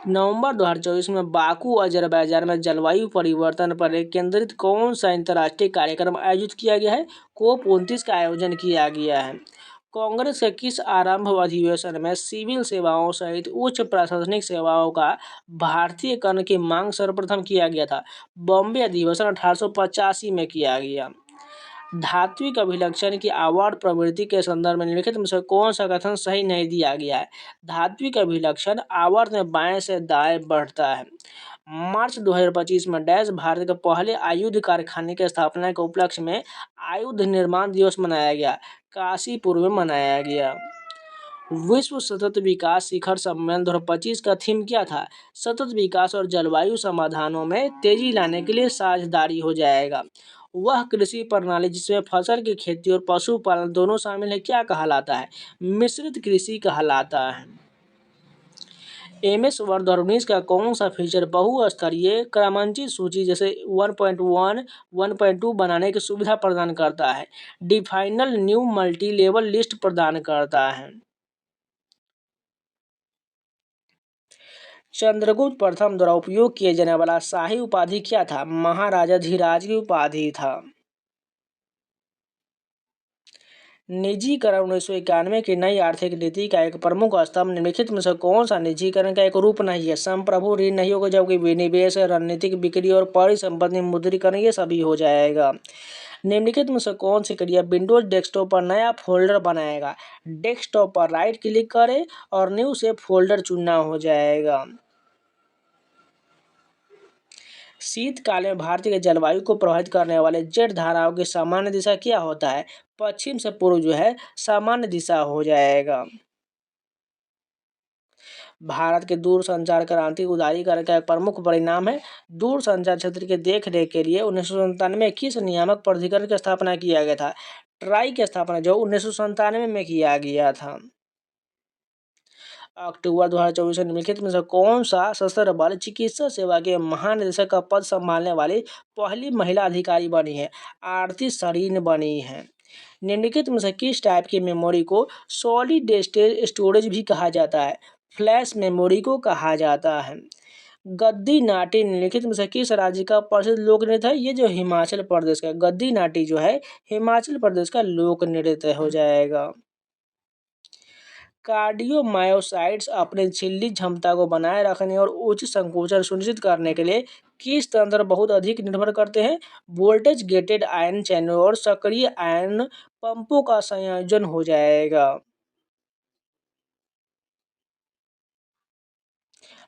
नवंबर 2024 में बाकू अजरबैजान में जलवायु परिवर्तन पर एक केंद्रित कौन सा अंतर्राष्ट्रीय कार्यक्रम आयोजित किया गया है? COP29 का आयोजन किया गया है। कांग्रेस के किस आरंभ अधिवेशन में सिविल सेवाओं सहित उच्च प्रशासनिक सेवाओं का भारतीयकरण की मांग सर्वप्रथम किया गया था? बॉम्बे अधिवेशन 1885 में किया गया। धात्विक अभिलक्षण की आवर्त प्रवृत्ति के संदर्भ में निम्नलिखित में से कौन सा कथन सही नहीं दिया गया है? धात्विक अभिलक्षण आवर्त में बाएं से दाएं बढ़ता है। मार्च 2025 में डैश भारत के पहले आयुध कारखाने की स्थापना के उपलक्ष्य में आयुध निर्माण दिवस मनाया गया? काशीपुर में मनाया गया। विश्व सतत विकास शिखर सम्मेलन 2025 का थीम क्या था? सतत विकास और जलवायु समाधानों में तेजी लाने के लिए साझेदारी हो जाएगा। वह कृषि प्रणाली जिसमें फसल की खेती और पशुपालन दोनों शामिल है क्या कहलाता है? मिश्रित कृषि कहलाता है। एमएस वर्ड 2019 का कौन सा फीचर बहुस्तरीय क्रमांकित सूची जैसे 1.1, 1.2 बनाने की सुविधा प्रदान करता है? डिफाइनल न्यू मल्टी लेवल लिस्ट प्रदान करता है। चंद्रगुप्त प्रथम द्वारा उपयोग किए जाने वाला शाही उपाधि क्या था? महाराजा धीराज की उपाधि था। निजीकरण 1991 की नई आर्थिक नीति का एक प्रमुख स्तंभ निम्नलिखित में से कौन सा निजीकरण का एक रूप नहीं है? संप्रभु ऋण नहीं होगा, जबकि विनिवेश, रणनीतिक बिक्री और परिसंपत्ति मुद्रीकरण ये सभी हो जाएगा। निम्नलिखित में से कौन सी क्रिया विंडोज डेस्कटॉप पर नया फोल्डर बनाएगा? डेस्कटॉप पर राइट क्लिक करें और न्यू से फोल्डर चुनना हो जाएगा। शीतकाल में भारतीय के जलवायु को प्रभावित करने वाले जेट धाराओं की सामान्य दिशा क्या होता है? पश्चिम से पूर्व जो है सामान्य दिशा हो जाएगा। भारत के दूरसंचार क्रांति उदारीकरण का एक प्रमुख परिणाम है। दूरसंचार क्षेत्र के देखरेख के लिए 1997 में किस नियामक प्राधिकरण की स्थापना किया गया था? ट्राई की स्थापना जो 1997 में किया गया था। अक्टूबर 2024 से निम्नलिखित में से कौन सा सशस्त्र बल चिकित्सा सेवा के महानिदेशक का पद संभालने वाली पहली महिला अधिकारी बनी है? आरती सरीन बनी है। निम्नलिखित में से किस टाइप की मेमोरी को सॉलिड स्टेट स्टोरेज भी कहा जाता है? फ्लैश मेमोरी को कहा जाता है। गद्दी नाटी निम्नलिखित में से किस राज्य का प्रसिद्ध लोक नृत्य है? ये जो हिमाचल प्रदेश का गद्दी नाटी जो है हिमाचल प्रदेश का लोक नृत्य हो जाएगा। कार्डियोमायोसाइट्स अपने झिल्ली क्षमता को बनाए रखने और उच्च संकोचन सुनिश्चित करने के लिए किस तंत्र बहुत अधिक निर्भर करते हैं? वोल्टेज गेटेड आयन चैनल और सक्रिय आयन पंपों का संयोजन हो जाएगा।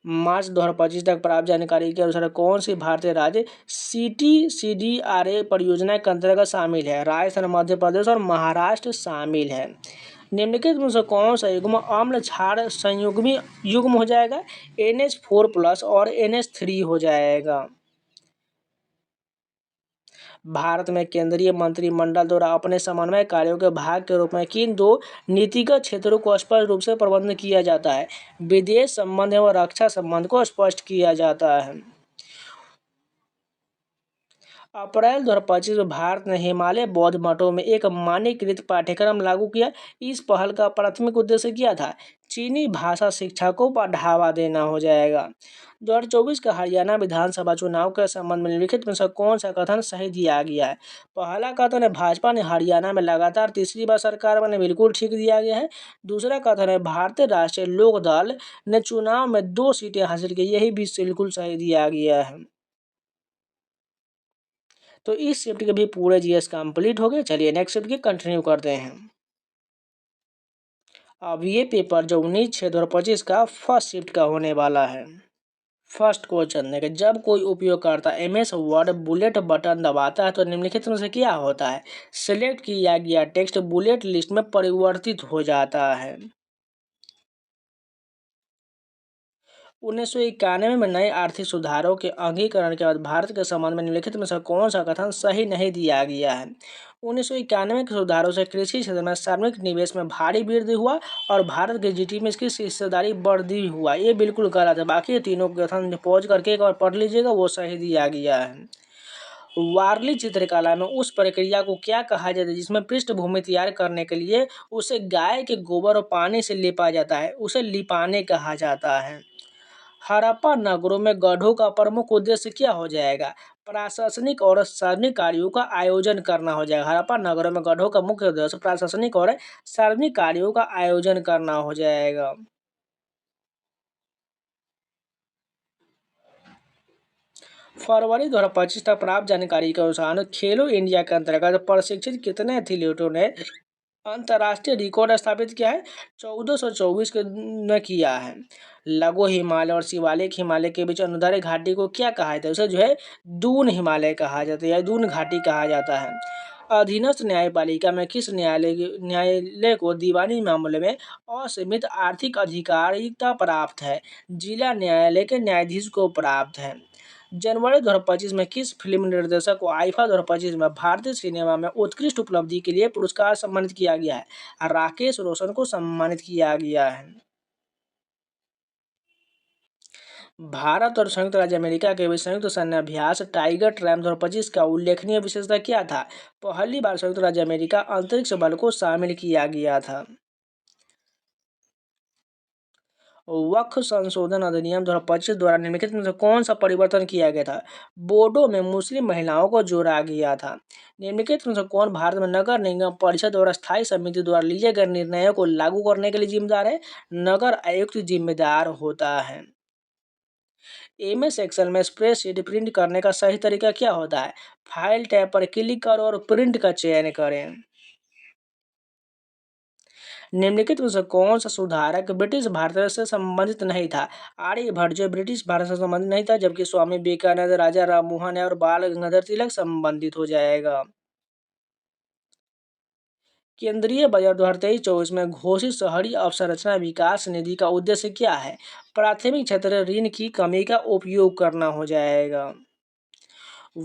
मार्च 2025 तक प्राप्त जानकारी के अनुसार कौन सी भारतीय राज्य CTCDRA परियोजना के अंतर्गत शामिल है? राजस्थान, मध्य प्रदेश और महाराष्ट्र शामिल है। निम्नलिखित में से कौन सा युग्म अम्ल क्षार संयुग्मी युग्म हो जाएगा? NH4+ और NH3 हो जाएगा। भारत में केंद्रीय मंत्रिमंडल द्वारा अपने समन्वय कार्यों के भाग के रूप में किन दो नीतिगत क्षेत्रों को स्पष्ट रूप से प्रबंधन किया जाता है? विदेश संबंध एवं रक्षा संबंध को स्पष्ट किया जाता है। अप्रैल 2025 में भारत ने हिमालय बौद्ध मठों में एक मानकीकृत पाठ्यक्रम लागू किया। इस पहल का प्राथमिक उद्देश्य क्या था? चीनी भाषा शिक्षा को बढ़ावा देना हो जाएगा। 2024 का हरियाणा विधानसभा चुनाव के संबंध में निम्नलिखित में से कौन सा कथन सही दिया गया है? पहला कथन है भाजपा ने हरियाणा में लगातार तीसरी बार सरकार बने, बिल्कुल ठीक दिया गया है। दूसरा कथन है भारतीय राष्ट्रीय लोक दल ने चुनाव में 2 सीटें हासिल की, यही भी बिल्कुल सही दिया गया है। तो इस शिफ्ट के भी पूरे जीएस कंप्लीट हो गए। चलिए नेक्स्ट शिफ्ट की कंटिन्यू करते हैं। अब ये पेपर जो 19/6/2025 का फर्स्ट शिफ्ट का होने वाला है। फर्स्ट क्वेश्चन देखें, जब कोई उपयोगकर्ता MS वर्ड बुलेट बटन दबाता है तो निम्नलिखित में से क्या होता है? सिलेक्ट किया गया टेक्स्ट बुलेट लिस्ट में परिवर्तित हो जाता है। 1991 में नए आर्थिक सुधारों के अंगीकरण के बाद भारत के संबंध में निम्नलिखित में से कौन सा कथन सही नहीं दिया गया है? 1991 के सुधारों से कृषि क्षेत्र में सार्वजनिक निवेश में भारी वृद्धि हुआ और भारत के GDP में इसकी हिस्सेदारी बढ़ी हुआ, ये बिल्कुल गलत है। बाकी तीनों कथन पॉज करके एक बार पढ़ लीजिएगा, वो सही दिया गया है। वारली चित्रकला में उस प्रक्रिया को क्या कहा जाता है जिसमें पृष्ठभूमि तैयार करने के लिए उसे गाय के गोबर और पानी से लिपा जाता है? उसे लिपाने कहा जाता है। हड़प्पा नगरों में गड्ढों का प्रमुख उद्देश्य क्या हो जाएगा? प्रशासनिक और सार्वजनिक कार्यों का आयोजन करना हो जाएगा। हड़प्पा नगरों में गड्ढों का मुख्य उद्देश्य प्रशासनिक और सार्वजनिक कार्यों का आयोजन करना हो जाएगा। फरवरी 2025 तक प्राप्त जानकारी के अनुसार खेलो इंडिया के अंतर्गत प्रशिक्षित कितने एथलीटों ने अंतर्राष्ट्रीय रिकॉर्ड स्थापित किया है? 1424 के में किया है। लघु हिमालय और शिवालिक हिमालय के बीच अनुदैर्ध्य घाटी को क्या कहा जाता है? उसे जो है दून हिमालय कहा जाता है या दून घाटी कहा जाता है। अधीनस्थ न्यायपालिका में किस न्यायालय को दीवानी मामले में असीमित आर्थिक अधिकारिता प्राप्त है? जिला न्यायालय के न्यायाधीश को प्राप्त है। जनवरी 2025 में किस फिल्म निर्देशक को आईफा 2025 में भारतीय सिनेमा में उत्कृष्ट उपलब्धि के लिए पुरस्कार सम्मानित किया गया है? राकेश रोशन को सम्मानित किया गया है। भारत और संयुक्त राज्य अमेरिका के बीच संयुक्त सैन्य अभ्यास टाइगर ट्रैम्प 2025 का उल्लेखनीय विशेषता क्या था? पहली बार संयुक्त राज्य अमेरिका अंतरिक्ष बल को शामिल किया गया था। वक्फ संशोधन अधिनियम 2025 द्वारा निम्नलिखित में से कौन सा परिवर्तन किया गया था? बोडो में मुस्लिम महिलाओं को जोड़ा गया था। निम्नलिखित में से कौन भारत में नगर निगम परिषद और स्थायी समिति द्वारा लिए गए निर्णयों को लागू करने के लिए जिम्मेदार है? नगर आयुक्त जिम्मेदार होता है। एमएस एक्सेल में स्प्रेडशीट प्रिंट करने का सही तरीका क्या होता है? फाइल टैब पर क्लिक करो और प्रिंट का चयन करें। निम्नलिखित में से कौन सा सुधारक ब्रिटिश भारत से संबंधित नहीं था? आर्यभट्ट जो ब्रिटिश भारत से संबंधित नहीं था, जबकि स्वामी विवेकानंद, राजा राममोहन और बाल गंगाधर तिलक संबंधित हो जाएगा। केंद्रीय बजट 2023-24 में घोषित शहरी अवसंरचना विकास निधि का उद्देश्य क्या है? प्राथमिक क्षेत्र ऋण की कमी का उपयोग करना हो जाएगा।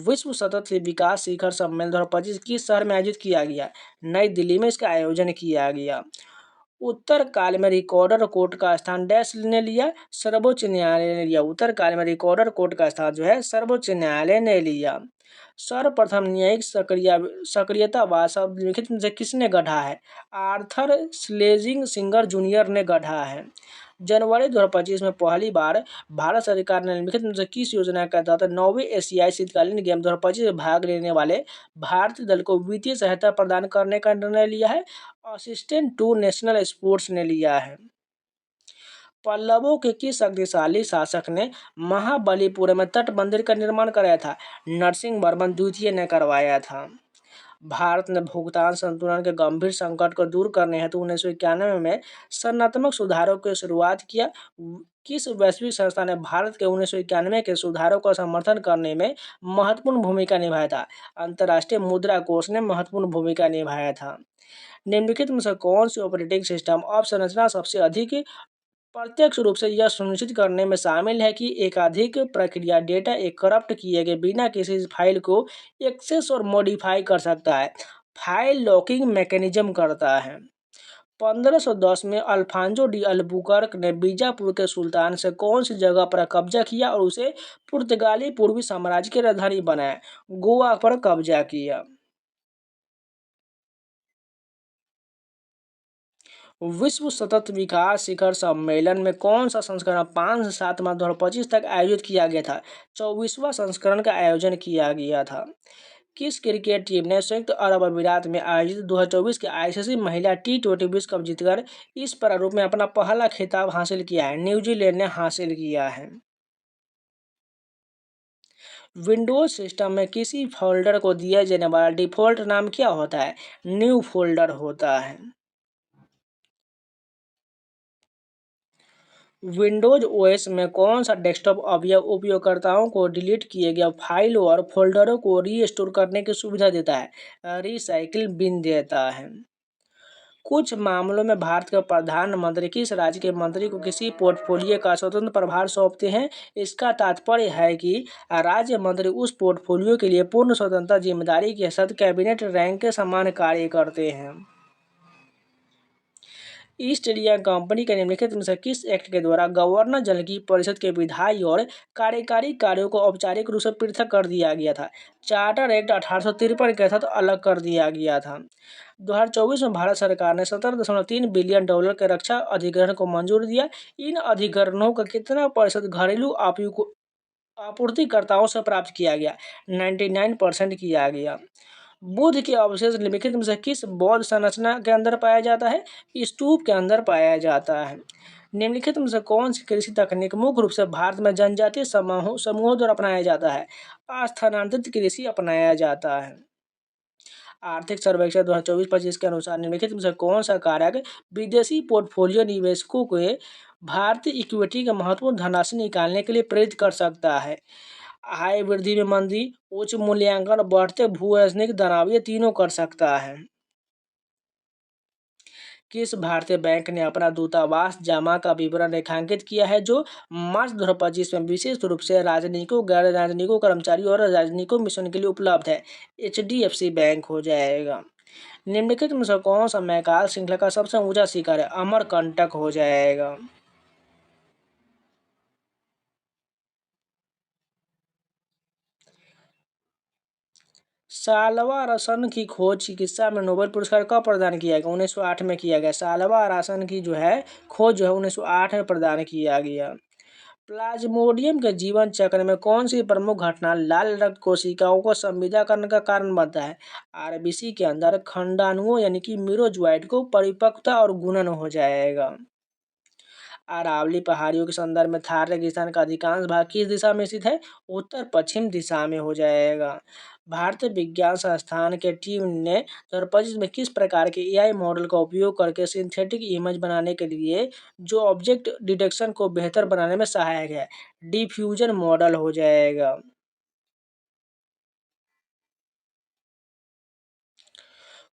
विश्व सतत विकास शिखर सम्मेलन 2025 किस शहर में आयोजित किया गया? नई दिल्ली में इसका आयोजन किया गया। उत्तर काल में रिकॉर्डर कोर्ट का स्थान डैश ने लिया? सर्वोच्च न्यायालय ने लिया। उत्तर काल में रिकॉर्डर कोर्ट का स्थान जो है सर्वोच्च न्यायालय ने लिया। सर्वप्रथम न्यायिक सक्रियतावाद शब्द निम्नलिखित में से किसने गढ़ा है? आर्थर स्लेजिंग सिंगर जूनियर ने गढ़ा है। जनवरी 2025 में पहली बार भारत सरकार ने निम्नलिखित में से किस योजना के तहत 9वें एशियाई शीतकालीन गेम 2025 में भाग लेने वाले भारतीय दल को वित्तीय सहायता प्रदान करने का निर्णय लिया है? असिस्टेंट टू नेशनल स्पोर्ट्स ने लिया है। पल्लवों के किस शक्तिशाली शासक ने महाबलीपुरम में तट मंदिर का निर्माण कराया था? नरसिंह वर्मन द्वितीय ने करवाया था। भारत ने भुगतान संतुलन के गंभीर संकट को दूर करने हेतु 1991 में संरचनात्मक सुधारों की शुरुआत किया। किस वैश्विक संस्था ने भारत के 1991 के सुधारों का समर्थन करने में महत्वपूर्ण भूमिका निभाया था? अंतर्राष्ट्रीय मुद्रा कोष ने महत्वपूर्ण भूमिका निभाया था। निम्नलिखित में से कौन सी ऑपरेटिंग सिस्टम अवसंरचना सबसे अधिक प्रत्यक्ष रूप से यह सुनिश्चित करने में शामिल है कि एकाधिक प्रक्रिया डेटा एक करप्ट किए गए बिना किसी फाइल को एक्सेस और मॉडिफाई कर सकता है? फाइल लॉकिंग मैकेनिज्म करता है। 1510 में अल्फांजो डी अल्बुकर्क ने बीजापुर के सुल्तान से कौन सी जगह पर कब्जा किया और उसे पुर्तगाली पूर्वी साम्राज्य की राजधानी बनाया? गोवा पर कब्जा किया। विश्व सतत विकास शिखर सम्मेलन में कौन सा संस्करण 5 से 7 मार्च 2025 तक आयोजित किया गया था? 24वां संस्करण का आयोजन किया गया था। किस क्रिकेट टीम ने संयुक्त अरब अमीरात में आयोजित 2024 के आईसीसी महिला टी20 विश्व कप जीतकर इस प्रारूप में अपना पहला खिताब हासिल किया है? न्यूजीलैंड ने हासिल किया है। विंडोज सिस्टम में किसी फोल्डर को दिया जाने वाला डिफॉल्ट नाम क्या होता है? न्यू फोल्डर होता है। विंडोज ओएस में कौन सा डेस्कटॉप अवयव उपयोगकर्ताओं को डिलीट किए गए फाइलों और फोल्डरों को रीस्टोर करने की सुविधा देता है? रिसाइकिल बिन देता है। कुछ मामलों में भारत के प्रधानमंत्री किस राज्य के मंत्री को किसी पोर्टफोलियो का स्वतंत्र प्रभार सौंपते हैं? इसका तात्पर्य है कि राज्य मंत्री उस पोर्टफोलियो के लिए पूर्ण स्वतंत्रता जिम्मेदारी के साथ कैबिनेट रैंक के समान कार्य करते हैं। ईस्ट इंडिया कंपनी के निम्नलिखित में से किस एक्ट के द्वारा गवर्नर जनरल की परिषद के विधायी और कार्यकारी कार्यों को औपचारिक रूप से पृथक कर दिया गया था? चार्टर एक्ट 1853 के तहत अलग कर दिया गया था। 2024 में भारत सरकार ने 17.3 बिलियन डॉलर के रक्षा अधिग्रहण को मंजूरी दिया। इन अधिग्रहणों का कितना प्रतिशत घरेलू आपूर्तिकर्ताओं से प्राप्त किया गया? 99% किया गया। बुद्ध के अवशेष निम्नलिखित में से किस बौद्ध संरचना के अंदर पाया जाता है? स्तूप के अंदर पाया जाता है। निम्नलिखित में से कौन सी कृषि तकनीक मुख्य रूप से भारत में जनजातीय समूहों द्वारा अपनाया जाता है? स्थानांतरित कृषि अपनाया जाता है। आर्थिक सर्वेक्षण 2024-25 के अनुसार निम्नलिखित में से कौन सा कारक विदेशी पोर्टफोलियो निवेशकों को भारतीय इक्विटी का महत्वपूर्ण धनराशि निकालने के लिए प्रेरित कर सकता है? आय वृद्धि में मंदी, उच्च मूल्यांकन, बढ़ते भू राजनीतिक तनाव, ये तीनों कर सकता है। किस भारतीय बैंक ने अपना दूतावास जमा का विवरण रेखांकित किया है जो मार्च 2025 में विशेष रूप से राजनयिकों, गैर राजनयिकों कर्मचारियों और राजनयिकों मिशन के लिए उपलब्ध है? HDFC बैंक हो जाएगा। निम्नलिखित में से कौन सा मैकाल श्रृंखला का सबसे ऊंचा शिखर है? अमरकंटक हो जाएगा। साल्वा रसन की खोज चिकित्सा में नोबेल पुरस्कार कब प्रदान किया गया? 1908 में किया गया। साल्वा रसन की जो है खोज जो है 1908 में प्रदान किया गया। प्लाज्मोडियम के जीवन चक्र में कौन सी प्रमुख घटना लाल रक्त कोशिकाओं को संविदा करने का कारण बनता है? आरबीसी के अंदर खंडाणुओं यानी कि मीरोजोइट को परिपक्वता और गुणन हो जाएगा। अरावली पहाड़ियों के संदर्भ में थार रेगिस्तान का अधिकांश भाग किस दिशा में स्थित है? उत्तर पश्चिम दिशा में हो जाएगा। भारतीय विज्ञान संस्थान के टीम ने 2025 में किस प्रकार के एआई मॉडल का उपयोग करके सिंथेटिक इमेज बनाने के लिए जो ऑब्जेक्ट डिटेक्शन को बेहतर बनाने में सहायक है? डिफ्यूजन मॉडल हो जाएगा।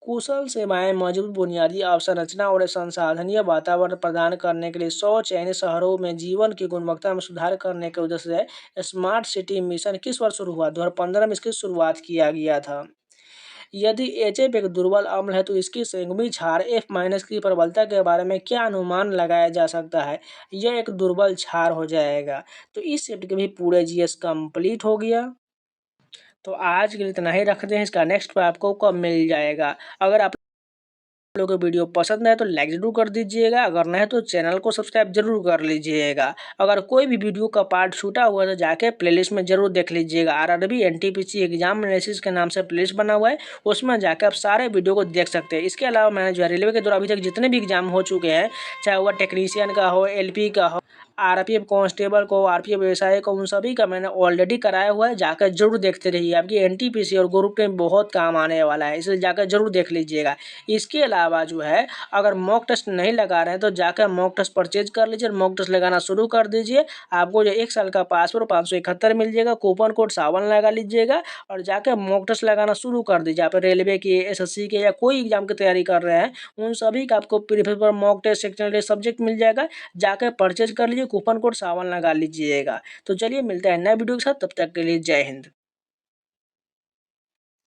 कुशल सेवाएं मजबूत बुनियादी अवसंरचना और संसाधनीय वातावरण प्रदान करने के लिए 100 चयनित शहरों में जीवन की गुणवत्ता में सुधार करने के उद्देश्य से स्मार्ट सिटी मिशन किस वर्ष शुरू हुआ? 2015 में इसकी शुरुआत किया गया था। यदि HF एक दुर्बल अम्ल है तो इसकी संयुग्मी क्षार F- की प्रबलता के बारे में क्या अनुमान लगाया जा सकता है? यह एक दुर्बल क्षार हो जाएगा। तो इस शिफ्ट के भी पूरे GS कंप्लीट हो गया। तो आज के लिए इतना ही रखते हैं। इसका नेक्स्ट आपको कब मिल जाएगा? अगर आप लोगों को वीडियो पसंद है तो लाइक जरूर कर दीजिएगा, अगर नहीं तो चैनल को सब्सक्राइब जरूर कर लीजिएगा। अगर कोई भी वीडियो का पार्ट छूटा हुआ है तो जाके प्लेलिस्ट में जरूर देख लीजिएगा। आरआरबी एनटीपीसी एग्जाम एनालिसिस के नाम से प्लेलिस्ट बना हुआ है, उसमें जाकर आप सारे वीडियो को देख सकते हैं। इसके अलावा मैंने जो है रेलवे के द्वारा अभी तक जितने भी एग्जाम हो चुके हैं, चाहे वह टेक्नीशियन का हो, LP का हो, RPF कांस्टेबल को, RPF व्यवसाय को, उन सभी का मैंने ऑलरेडी कराया हुआ है। जाकर जरूर देखते रहिए, आपकी एनटीपीसी और ग्रुप में बहुत काम आने वाला है, इसलिए जाकर जरूर देख लीजिएगा। इसके अलावा जो है अगर मॉक टेस्ट नहीं लगा रहे हैं तो जाकर मॉक टेस्ट परचेज कर लीजिए और मॉक टेस्ट लगाना शुरू कर दीजिए। आपको जो 1 साल का पासवर्ड 571 मिल जाएगा, कूपन कोड सावन लगा लीजिएगा और जाकर मॉक टेस्ट लगाना शुरू कर दीजिए। आप रेलवे की, SSC के या कोई एग्जाम की तैयारी कर रहे हैं, उन सभी का आपको प्रीफेस पर mock test, sectional test, subject मिल जाएगा। जाकर परचेज कर लीजिए, कूपन कोड सावन लगा लीजिएगा। तो चलिए मिलते हैं नए वीडियो के साथ, तब तक के लिए जय हिंद।